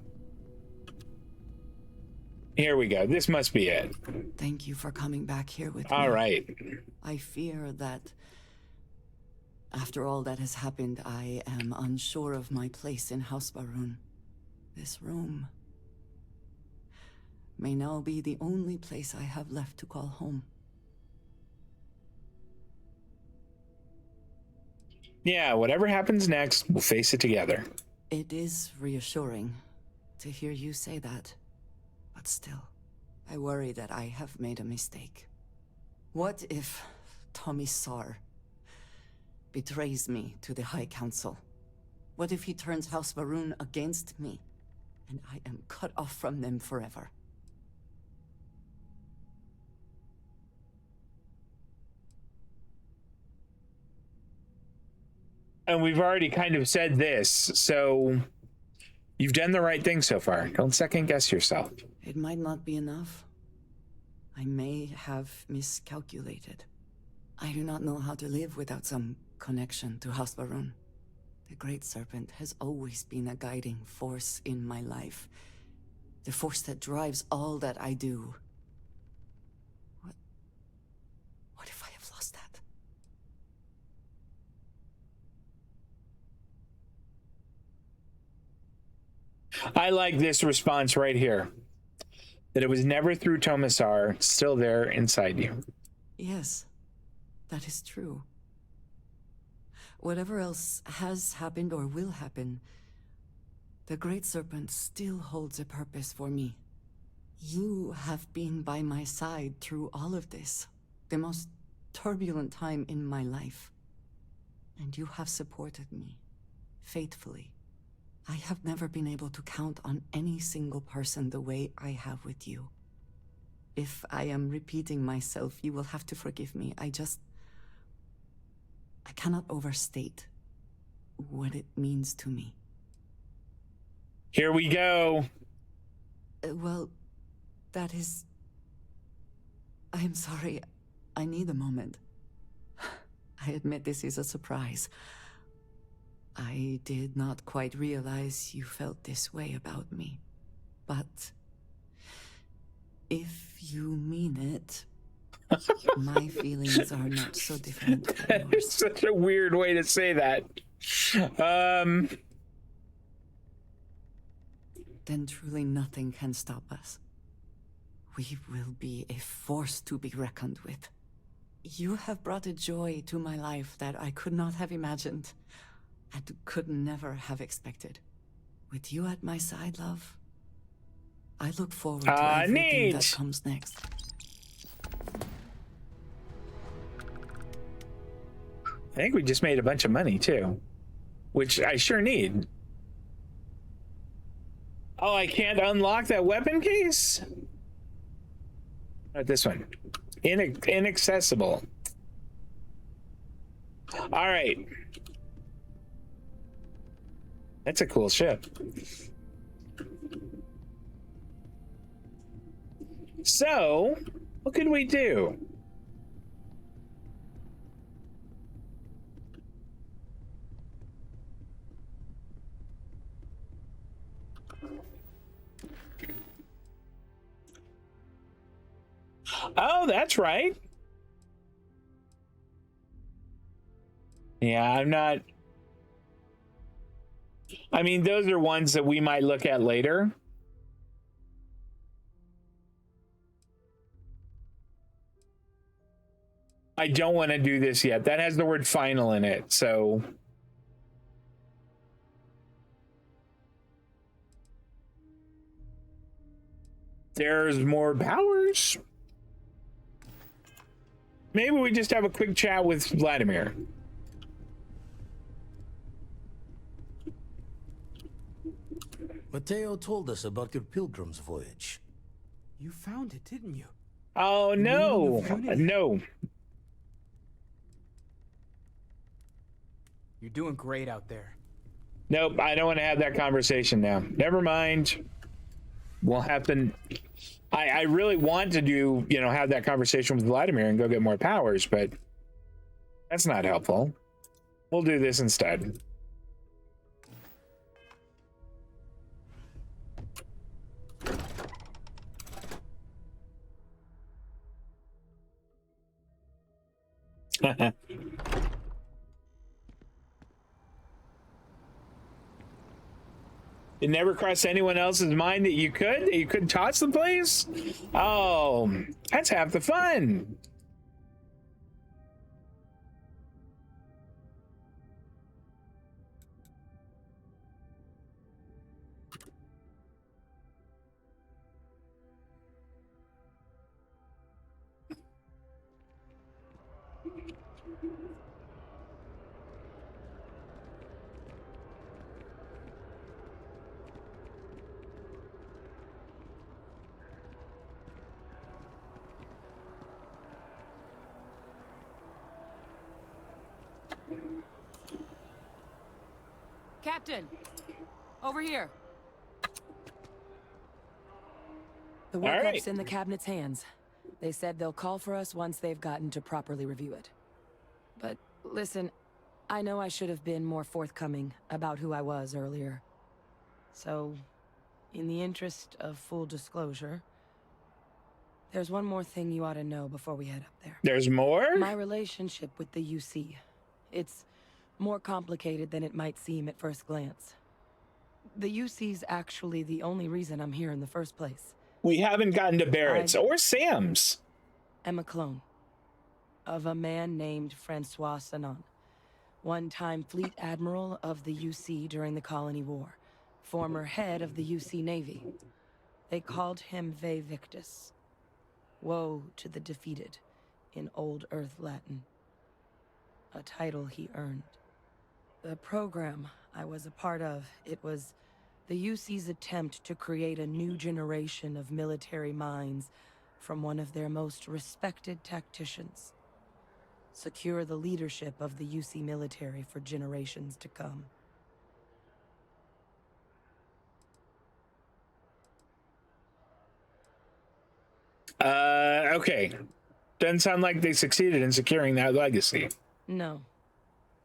Here we go. This must be it. Thank you for coming back here with me. All right. I fear that after all that has happened, I am unsure of my place in House Baroon. This room may now be the only place I have left to call home. Yeah, whatever happens next, we'll face it together. It is reassuring to hear you say that, but still, I worry that I have made a mistake. What if Tomisar betrays me to the High Council? What if he turns House Baroon against me, and I am cut off from them forever? And we've already kind of said this, so you've done the right thing so far. Don't second guess yourself. It might not be enough. I may have miscalculated. I do not know how to live without some connection to Hasbarun. The Great Serpent has always been a guiding force in my life. The force that drives all that I do. What if I have lost that? I like this response right here. That it was never through Tomasar, still there inside you. Yes, that is true. Whatever else has happened or will happen, the Great Serpent still holds a purpose for me. You have been by my side through all of this, the most turbulent time in my life. And you have supported me, faithfully. I have never been able to count on any single person the way I have with you. If I am repeating myself, you will have to forgive me. I cannot overstate what it means to me. Here we go. Well, that is... I am sorry. I need a moment. I admit this is a surprise. I did not quite realize you felt this way about me. But if you mean it, my feelings are not so different from yours. It's such a weird way to say that. Then truly nothing can stop us. We will be a force to be reckoned with. You have brought a joy to my life that I could not have imagined, and could never have expected. With you at my side, love, I look forward to everything that comes next. I think we just made a bunch of money too, which I sure need. Oh, I can't unlock that weapon case? Not this one. Inaccessible. All right. That's a cool ship. So, what could we do? Oh, that's right. Yeah, I'm not... I mean, those are ones that we might look at later. I don't want to do this yet. That has the word final in it, so... There's more powers? Maybe we just have a quick chat with Vladimir. Mateo told us about your pilgrim's voyage. You found it, didn't you? Oh, no. No. You're doing great out there. Nope, I don't want to have that conversation now. Never mind. We'll have to... I really want to do, you know, have that conversation with Vladimir and go get more powers, but that's not helpful. We'll do this instead. It never crossed anyone else's mind that you could toss the place? Oh, that's half the fun. Captain, over here. The workup's in the cabinet's hands. They said they'll call for us once they've gotten to properly review it. Listen, I know I should have been more forthcoming about who I was earlier. So, in the interest of full disclosure, there's one more thing you ought to know before we head up there. There's more? My relationship with the UC. It's more complicated than it might seem at first glance. The UC's actually the only reason I'm here in the first place. We haven't gotten to Barrett's or Sam's. I'm a clone of a man named Francois Sanon, one-time fleet admiral of the UC during the Colony War, former head of the UC Navy. They called him Ve Victus. Woe to the defeated, in Old Earth Latin. A title he earned. The program I was a part of, it was the UC's attempt to create a new generation of military minds from one of their most respected tacticians. Secure the leadership of the UC military for generations to come. Okay. Doesn't sound like they succeeded in securing that legacy. No.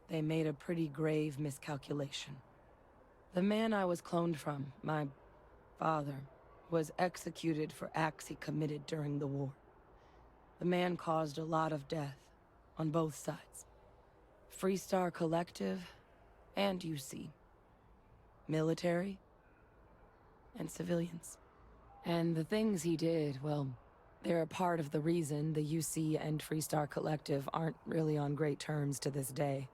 They made a pretty grave miscalculation. The man I was cloned from, my father, was executed for acts he committed during the war. The man caused a lot of death, on both sides. Freestar Collective and UC. Military and civilians. And the things he did, well, they're a part of the reason the UC and Freestar Collective aren't really on great terms to this day.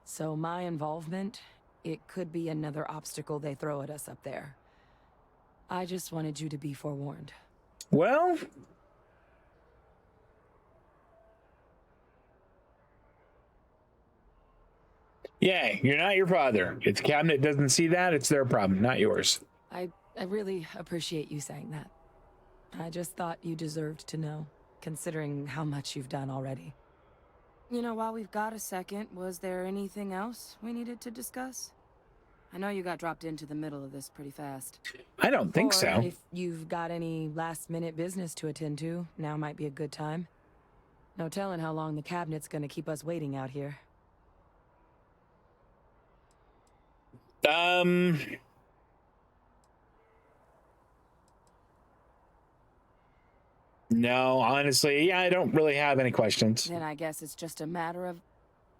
So my involvement, it could be another obstacle they throw at us up there. I just wanted you to be forewarned. Well... yeah, you're not your father. If the cabinet doesn't see that, it's their problem, not yours. I really appreciate you saying that. I just thought you deserved to know, considering how much you've done already. You know, while we've got a second, was there anything else we needed to discuss? I know you got dropped into the middle of this pretty fast. I don't think so. If you've got any last-minute business to attend to, now might be a good time. No telling how long the cabinet's gonna keep us waiting out here. No, honestly, yeah, I don't really have any questions. Then I guess it's just a matter of...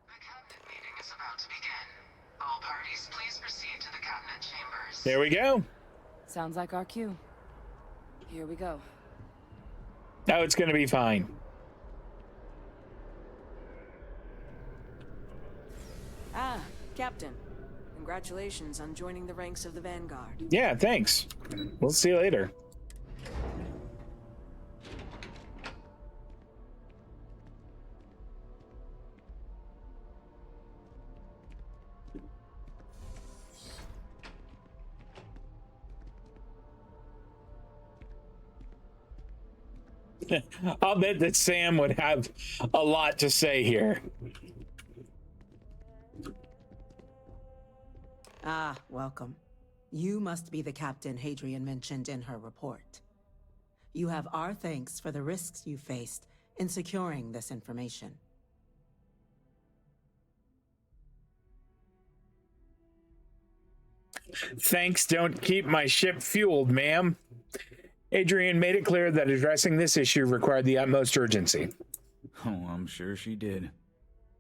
The cabinet meeting is about to begin. All parties, please proceed to the cabinet chambers. There we go. Sounds like our cue. Here we go. Oh, it's gonna be fine. Ah, Captain. Congratulations on joining the ranks of the Vanguard. Yeah, thanks. We'll see you later. I'll bet that Sam would have a lot to say here. Ah, welcome. You must be the captain Hadrian mentioned in her report. You have our thanks for the risks you faced in securing this information. Thanks don't keep my ship fueled, ma'am. Adrian made it clear that addressing this issue required the utmost urgency. Oh, I'm sure she did.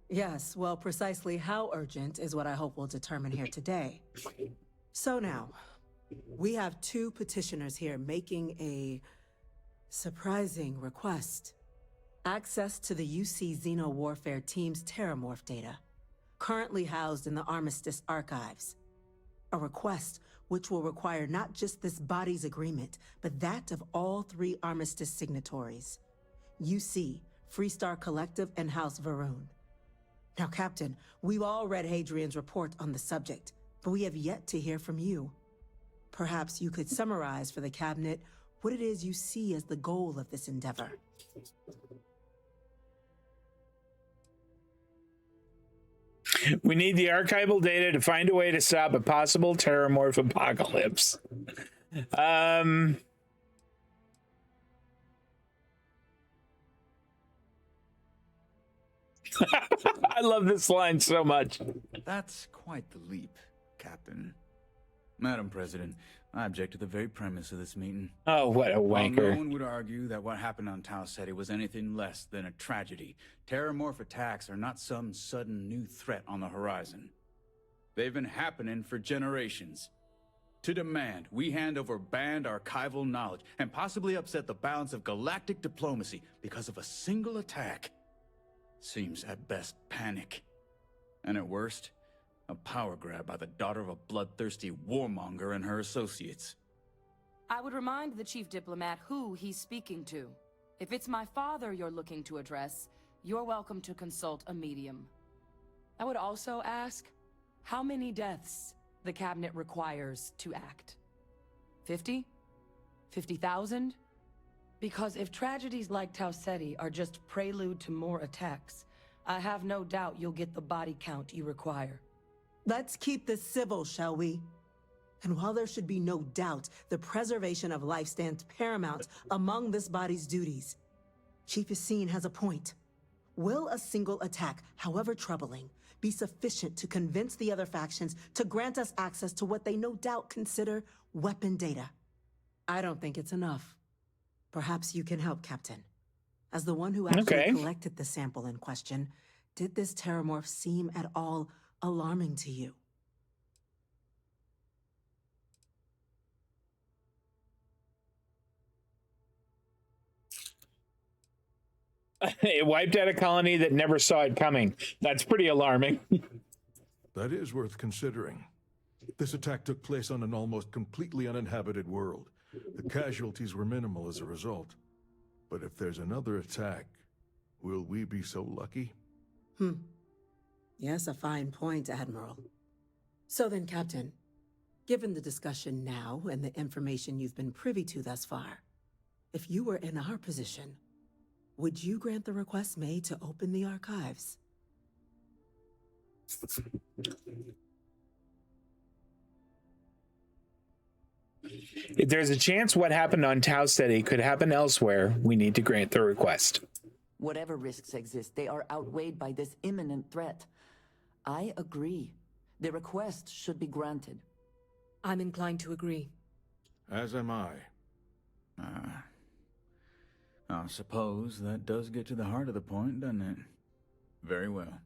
Yes, well, precisely how urgent is what I hope we'll determine here today. So now, we have two petitioners here making a surprising request. Access to the UC Xeno-Warfare Team's terrormorph data, currently housed in the Armistice archives. A request which will require not just this body's agreement, but that of all three Armistice signatories. UC, Freestar Collective, and House Varun. Now, Captain, we've all read Hadrian's report on the subject, but we have yet to hear from you. Perhaps you could summarize for the Cabinet what it is you see as the goal of this endeavor. We need the archival data to find a way to stop a possible terrormorph apocalypse. I I love this line so much. That's quite the leap, Captain. Madam President, I object to the very premise of this meeting. Oh, what a While wanker. no one would argue that what happened on Tau Ceti was anything less than a tragedy, terrormorph attacks are not some sudden new threat on the horizon. They've been happening for generations. To demand we hand over banned archival knowledge and possibly upset the balance of galactic diplomacy because of a single attack seems at best panic. And at worst, a power grab by the daughter of a bloodthirsty warmonger and her associates. I would remind the chief diplomat who he's speaking to. If it's my father you're looking to address, you're welcome to consult a medium. I would also ask how many deaths the cabinet requires to act. 50? 50,000? Because if tragedies like Tau Ceti are just prelude to more attacks, I have no doubt you'll get the body count you require. Let's keep this civil, shall we? And while there should be no doubt the preservation of life stands paramount among this body's duties, Chief Yassine has a point. Will a single attack, however troubling, be sufficient to convince the other factions to grant us access to what they no doubt consider weapon data? I don't think it's enough. Perhaps you can help, Captain. As the one who actually collected the sample in question, did this terrormorph seem at all alarming to you? It wiped out a colony that never saw it coming. That's pretty alarming. That is worth considering. This attack took place on an almost completely uninhabited world. The casualties were minimal as a result. But if there's another attack, will we be so lucky? Yes, a fine point, Admiral. So then, Captain, given the discussion now and the information you've been privy to thus far, if you were in our position, would you grant the request made to open the archives? If there's a chance what happened on Tau Ceti could happen elsewhere, we need to grant the request. Whatever risks exist, they are outweighed by this imminent threat. I agree. The request should be granted. I'm inclined to agree. As am I. I suppose that does get to the heart of the point, doesn't it? Very well.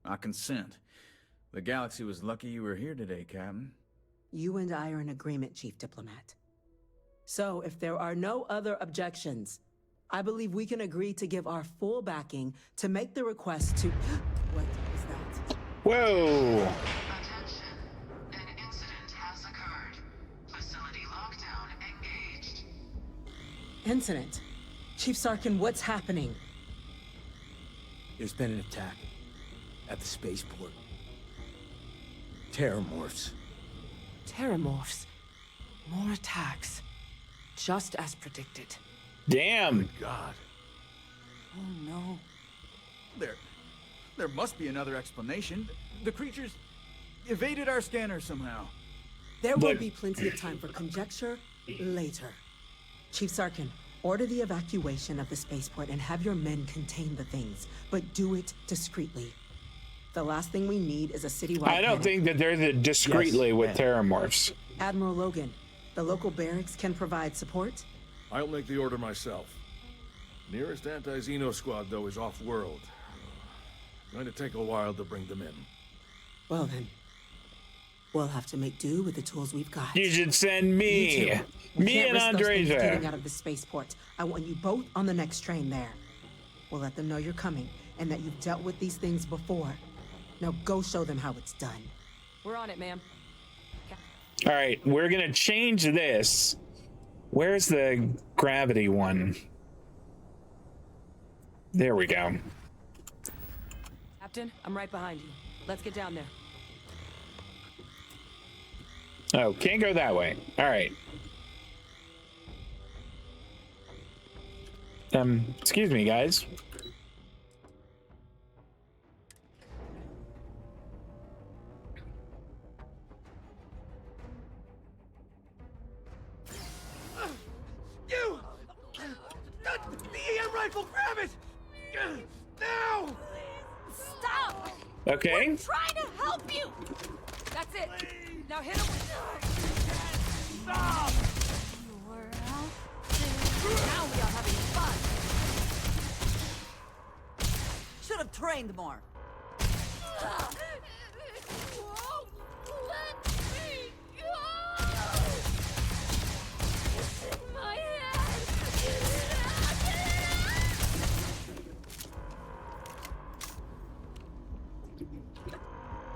I consent. The galaxy was lucky you were here today, Captain. You and I are in agreement, Chief Diplomat. So, if there are no other objections, I believe we can agree to give our full backing to make the request to... What is that? Whoa! Attention. An incident has occurred. Facility lockdown engaged. Incident? Chief Sarkin, what's happening? There's been an attack at the spaceport. Terrormorphs. Terrormorphs. More attacks. Just as predicted. Damn. Good God. Oh no. There must be another explanation. The creatures evaded our scanner somehow. There will be plenty of time for conjecture later. Chief Sarkin, order the evacuation of the spaceport and have your men contain the things, but do it discreetly. The last thing we need is a citywide I don't think that there's a discreetly with terrormorphs. Admiral Logan, the local barracks can provide support? I'll make the order myself. Nearest anti-Xeno squad, though, is off-world. Going to take a while to bring them in. Well then, we'll have to make do with the tools we've got. You should send me. You two. We Me can't and risk those things Andreja. getting out of the spaceport. I want you both on the next train there. We'll let them know you're coming and that you've dealt with these things before. Now go show them how it's done. We're on it, ma'am. All right, we're going to change this. Where's the gravity one? There we go. Captain, I'm right behind you. Let's get down there. Oh, can't go that way. All right. Excuse me, guys. You! The EM rifle, grab it! Now! Stop! Okay. We're trying to help you. That's it. Now hit him with. Stop. You're out there. Now we are having fun. Should have trained more. Won't let me go. My head.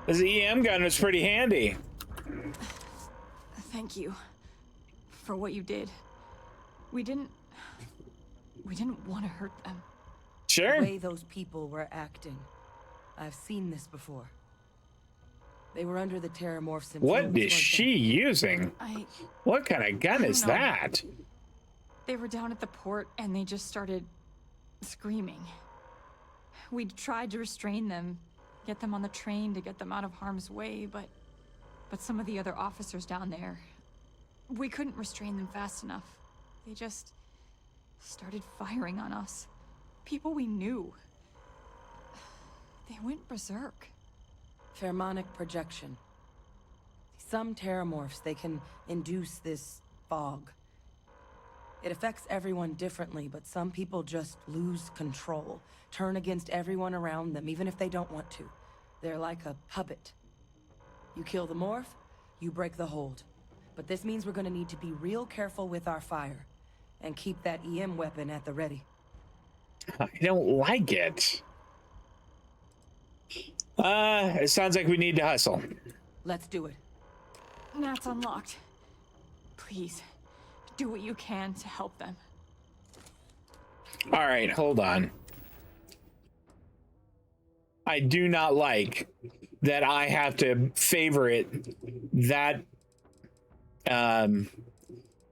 This EM gun was pretty handy. Thank you for what you did. We didn't want to hurt them. Sure. The way those people were acting. I've seen this before. They were under the terrormorphs. What is she using? What kind of gun is that? They were down at the port and they just started screaming. We tried to restrain them, get them on the train to get them out of harm's way, but some of the other officers down there, we couldn't restrain them fast enough. They just started firing on us. People we knew. They went berserk. Pheromonic projection. Some terrormorphs, they can induce this fog. It affects everyone differently, but some people just lose control, turn against everyone around them, even if they don't want to. They're like a puppet. You kill the morph, you break the hold. But this means we're gonna need to be real careful with our fire, and keep that EM weapon at the ready. I don't like it. It sounds like we need to hustle. Let's do it. Nat's unlocked. Please, do what you can to help them. All right, hold on. I do not like that I have to favorite that the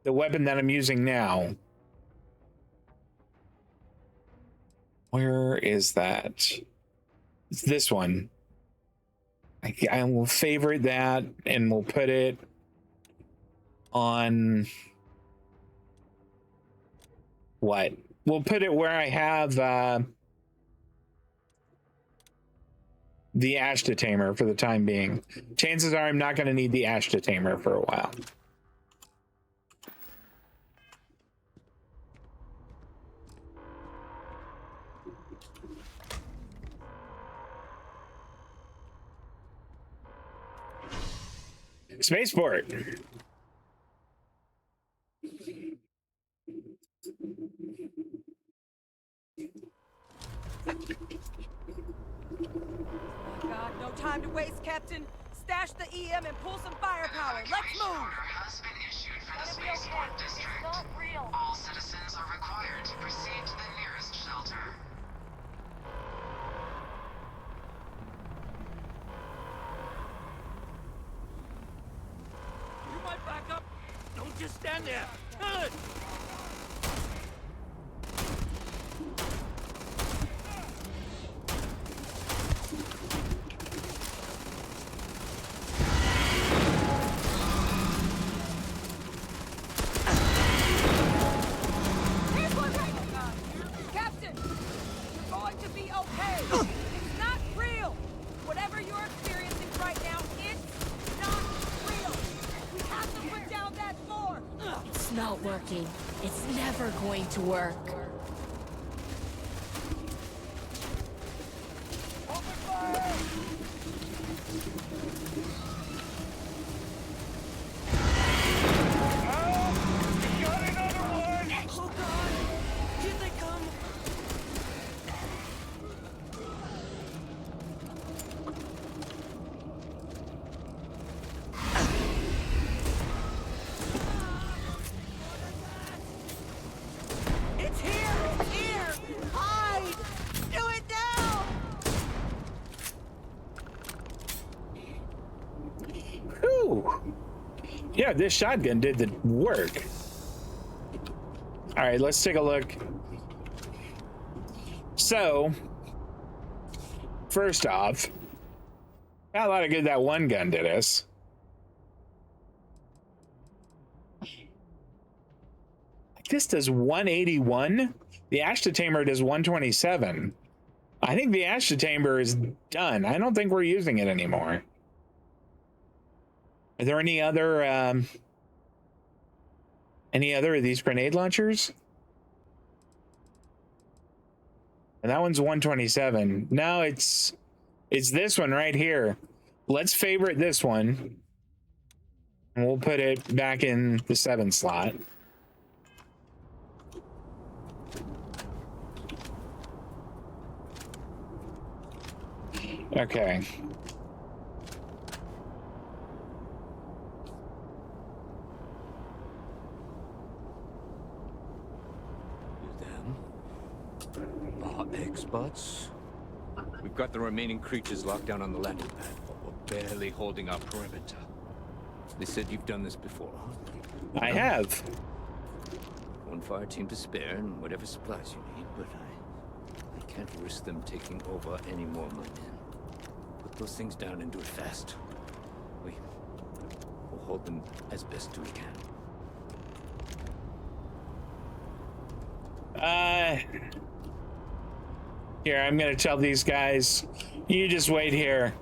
weapon that I'm using now. Where is that? It's this one. I will favorite that and we'll put it on what? We'll put it where I have the Ashta Tamer for the time being. Chances are I'm not going to need the Ashta Tamer for a while. Spaceport. God, no time to waste, Captain. Stash the EM and pull some firepower. Let's move. Order has been issued for the Spaceport District. All citizens are required to proceed to the nearest shelter. You might back up. Don't just stand there. Good. Captain, you're going to be okay. It's not real. Whatever you're experiencing right now, it's not real. We have to put down that floor. It's not working. It's never going to work. Oh God! Here they come! It's here! It's here! Hide! Do it now! Whew. Yeah, this shotgun did the work. All right, let's take a look. So, first off, got a lot of good that one gun did us. This does 181. The Ashta Tamer does 127. I think the Astra chamber is done. I don't think we're using it anymore. Are there any other of these grenade launchers? And that one's 127. No, it's this one right here. Let's favorite this one. And we'll put it back in the 7 slot. Okay. Experts? We've got the remaining creatures locked down on the landing pad, but we're barely holding our perimeter. They said you've done this before, huh? I have. One fire team to spare and whatever supplies you need, but I can't risk them taking over any more of my men. Put those things down and do it fast. We'll hold them as best we can. Here, I'm gonna tell these guys, you just wait here.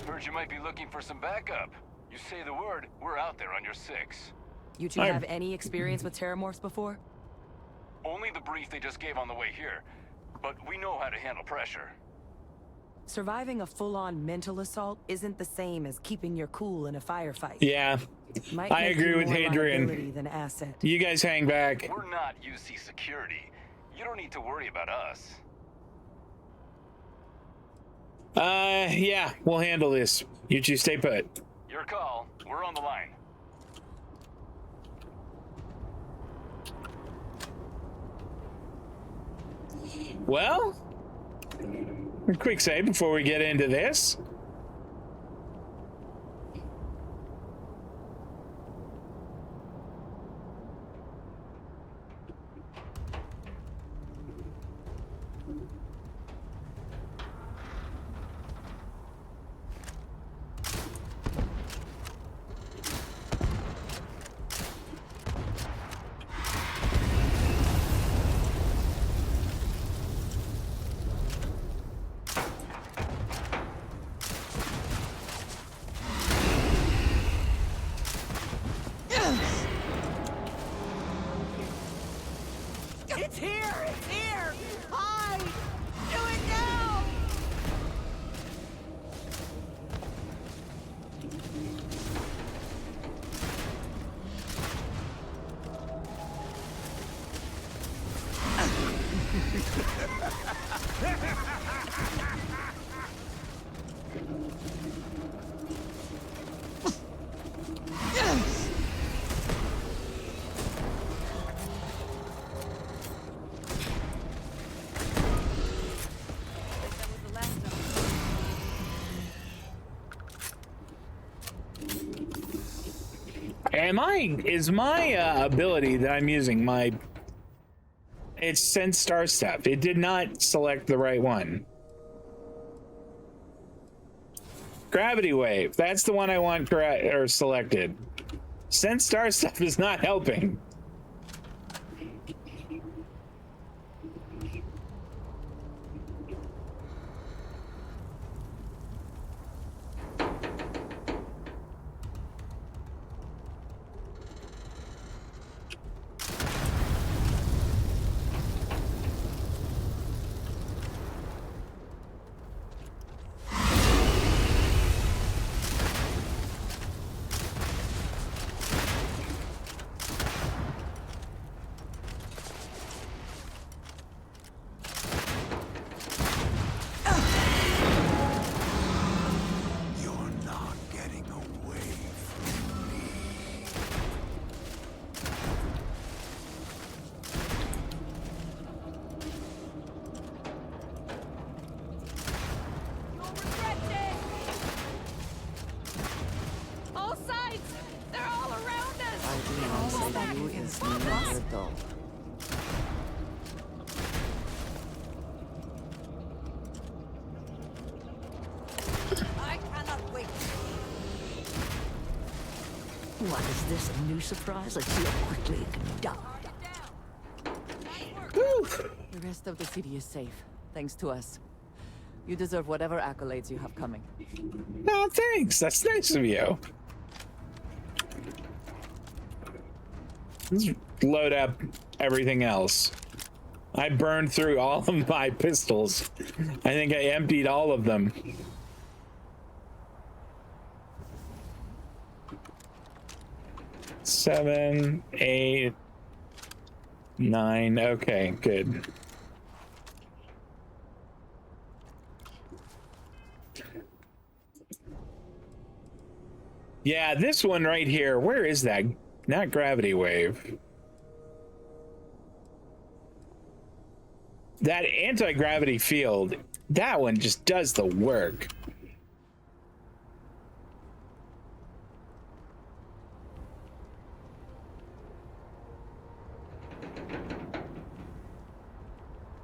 Heard you might be looking for some backup. You say the word, we're out there on your 6. You two have any experience with terrormorphs before? Only the brief they just gave on the way here, but we know how to handle pressure. Surviving a full-on mental assault isn't the same as keeping your cool in a firefight. Yeah, I agree with Hadrian. Than asset. You guys hang back. We're not UC security. You don't need to worry about us. Yeah, we'll handle this. You two stay put. Your call. We're on the line. Well, a quick save before we get into this. It's here! It's here! Hide! Do it now! Is my ability that I'm using it's sense star step. It did not select the right one. Gravity wave. That's the one I want selected. Sense star step is not helping. What is this, a new surprise? Let's see how quickly it can die. The rest of the city is safe. thanks to us. You deserve whatever accolades you have coming. Oh, thanks. That's nice of you. Let's load up everything else. I burned through all of my pistols. I think I emptied all of them. Seven, 8, 9. Okay, good. Yeah, this one right here. Where is that? Not gravity wave. That anti-gravity field, that one just does the work.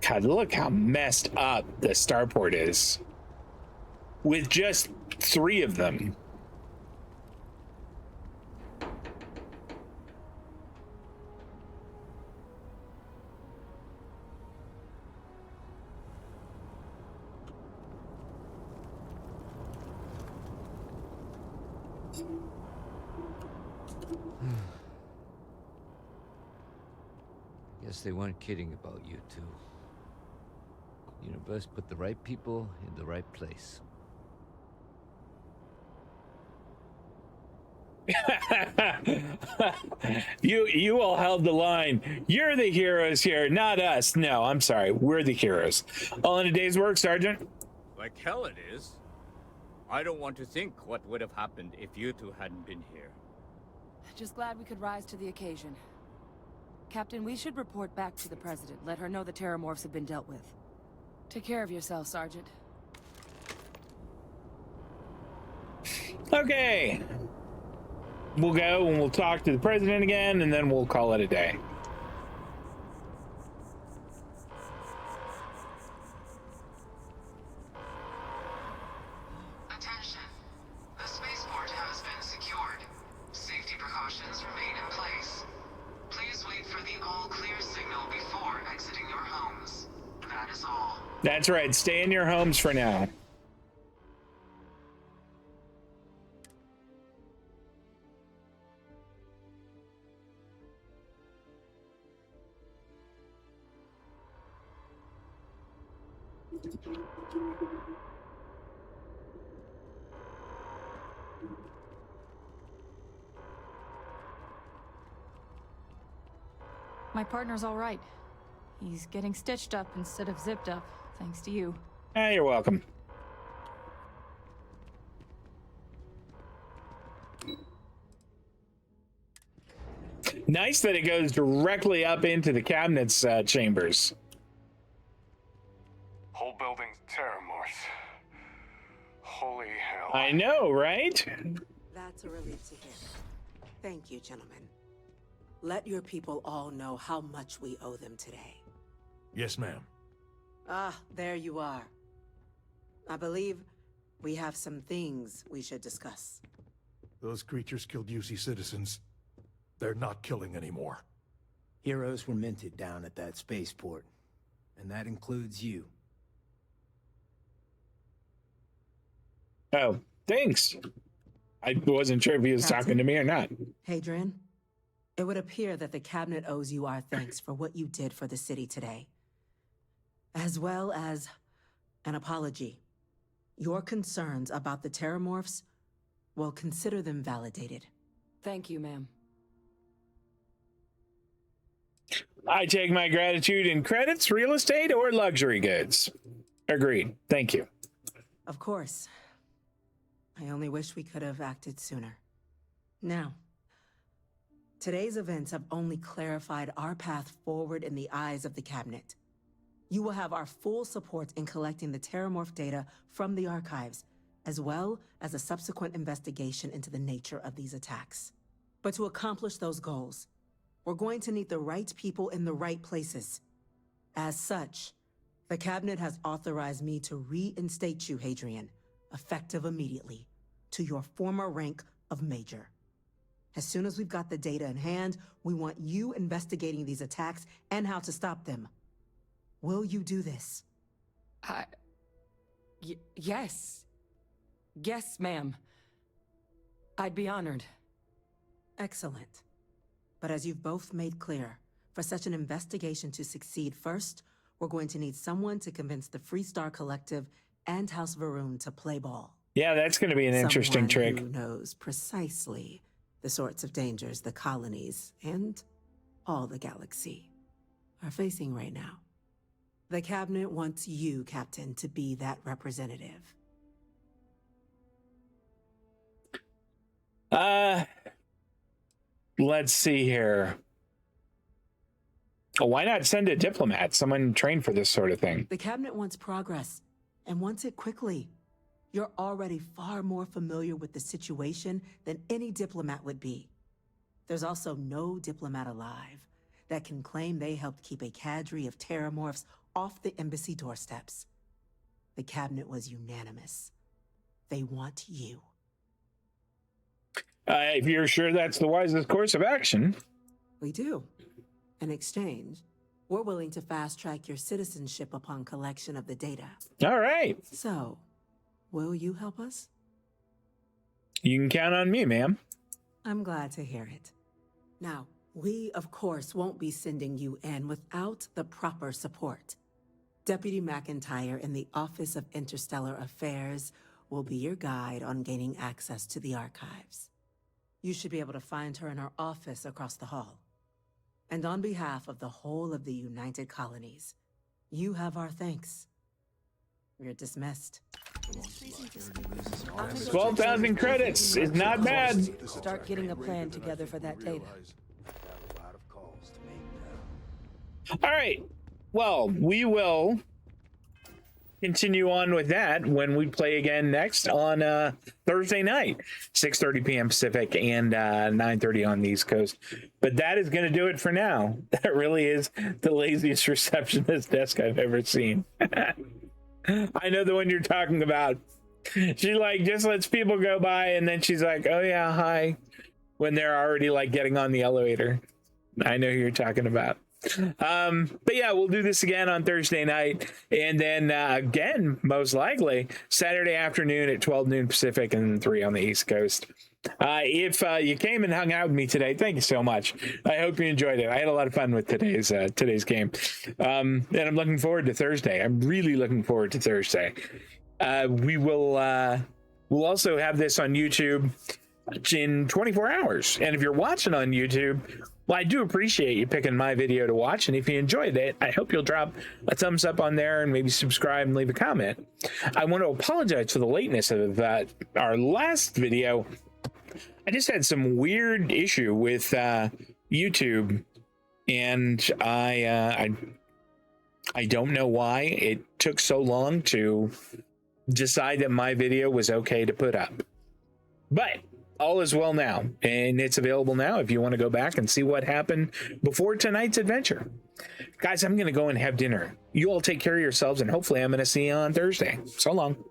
God, look how messed up the starport is. With just 3 of them. Guess they weren't kidding about you two. Universe put the right people in the right place. You all held the line. You're the heroes here, not us. No, I'm sorry. We're the heroes. All in a day's work, Sergeant. Like hell it is. I don't want to think what would have happened if you two hadn't been here. Just glad we could rise to the occasion. Captain, we should report back to the President. Let her know the terrormorphs have been dealt with. Take care of yourself, Sergeant. Okay. We'll go and we'll talk to the President again, and then we'll call it a day. Attention. The spaceport has been secured. Safety precautions remain in place. Please wait for the all-clear signal before exiting your homes. That is all. That's right. Stay in your homes for now. My partner's all right. He's getting stitched up instead of zipped up, thanks to you. Ah, you're welcome. Nice that it goes directly up into the cabinet's chambers. Whole building's terrormorphs. Holy hell. I know, right? That's a relief to hear. Thank you, gentlemen. Let your people all know how much we owe them today. Yes, ma'am. Ah, there you are. I believe we have some things we should discuss. Those creatures killed UC citizens. They're not killing anymore. Heroes were minted down at that spaceport. And that includes you. Oh, thanks. I wasn't sure if he was talking to me or not. Hadrian, it would appear that the Cabinet owes you our thanks for what you did for the city today. As well as an apology. Your concerns about the terrormorphs, well, consider them validated. Thank you, ma'am. I take my gratitude in credits, real estate, or luxury goods. Agreed. Thank you. Of course. I only wish we could have acted sooner. Now, today's events have only clarified our path forward in the eyes of the Cabinet. You will have our full support in collecting the terrormorph data from the archives, as well as a subsequent investigation into the nature of these attacks. But to accomplish those goals, we're going to need the right people in the right places. As such, the Cabinet has authorized me to reinstate you, Hadrian, effective immediately, to your former rank of Major. As soon as we've got the data in hand, we want you investigating these attacks and how to stop them. Will you do this? Yes. Yes, ma'am. I'd be honored. Excellent. But as you've both made clear, for such an investigation to succeed, first, we're going to need someone to convince the Freestar Collective and House Varun to play ball. Yeah, that's going to be an interesting trick. Someone who knows precisely the sorts of dangers the colonies and all the galaxy are facing right now. The Cabinet wants you, Captain, to be that representative. Let's see here. Why not send a diplomat, someone trained for this sort of thing? The Cabinet wants progress, and wants it quickly. You're already far more familiar with the situation than any diplomat would be. There's also no diplomat alive that can claim they helped keep a cadre of terrormorphs off the embassy doorsteps. The Cabinet was unanimous. They want you. If you're sure that's the wisest course of action. We do. In exchange, we're willing to fast-track your citizenship upon collection of the data. All right. So, will you help us? You can count on me, ma'am. I'm glad to hear it. Now, we, of course, won't be sending you in without the proper support. Deputy McIntyre in the Office of Interstellar Affairs will be your guide on gaining access to the archives. You should be able to find her in her office across the hall. And on behalf of the whole of the United Colonies, you have our thanks. You're dismissed. 12,000 credits is not bad. Start getting a plan together for that data. All right. Well, we will continue on with that when we play again next on Thursday night, 6:30 p.m. Pacific and 9:30 on the East Coast. But that is going to do it for now. That really is the laziest receptionist desk I've ever seen. I know the one you're talking about. She like just lets people go by and then she's like, oh yeah, hi, when they're already like getting on the elevator. I know who you're talking about. But yeah, we'll do this again on Thursday night, and then again, most likely Saturday afternoon at 12 noon Pacific and 3 on the East Coast. If you came and hung out with me today, thank you so much. I hope you enjoyed it. I had a lot of fun with today's game, and I'm looking forward to Thursday. I'm really looking forward to Thursday. We'll also have this on YouTube in 24 hours, and if you're watching on YouTube, well, I do appreciate you picking my video to watch, and if you enjoyed it, I hope you'll drop a thumbs up on there and maybe subscribe and leave a comment. I want to apologize for the lateness of our last video. I just had some weird issue with YouTube, and I don't know why it took so long to decide that my video was okay to put up. But all is well now, and it's available now if you want to go back and see what happened before tonight's adventure. Guys, I'm going to go and have dinner. You all take care of yourselves, and hopefully I'm going to see you on Thursday. So long.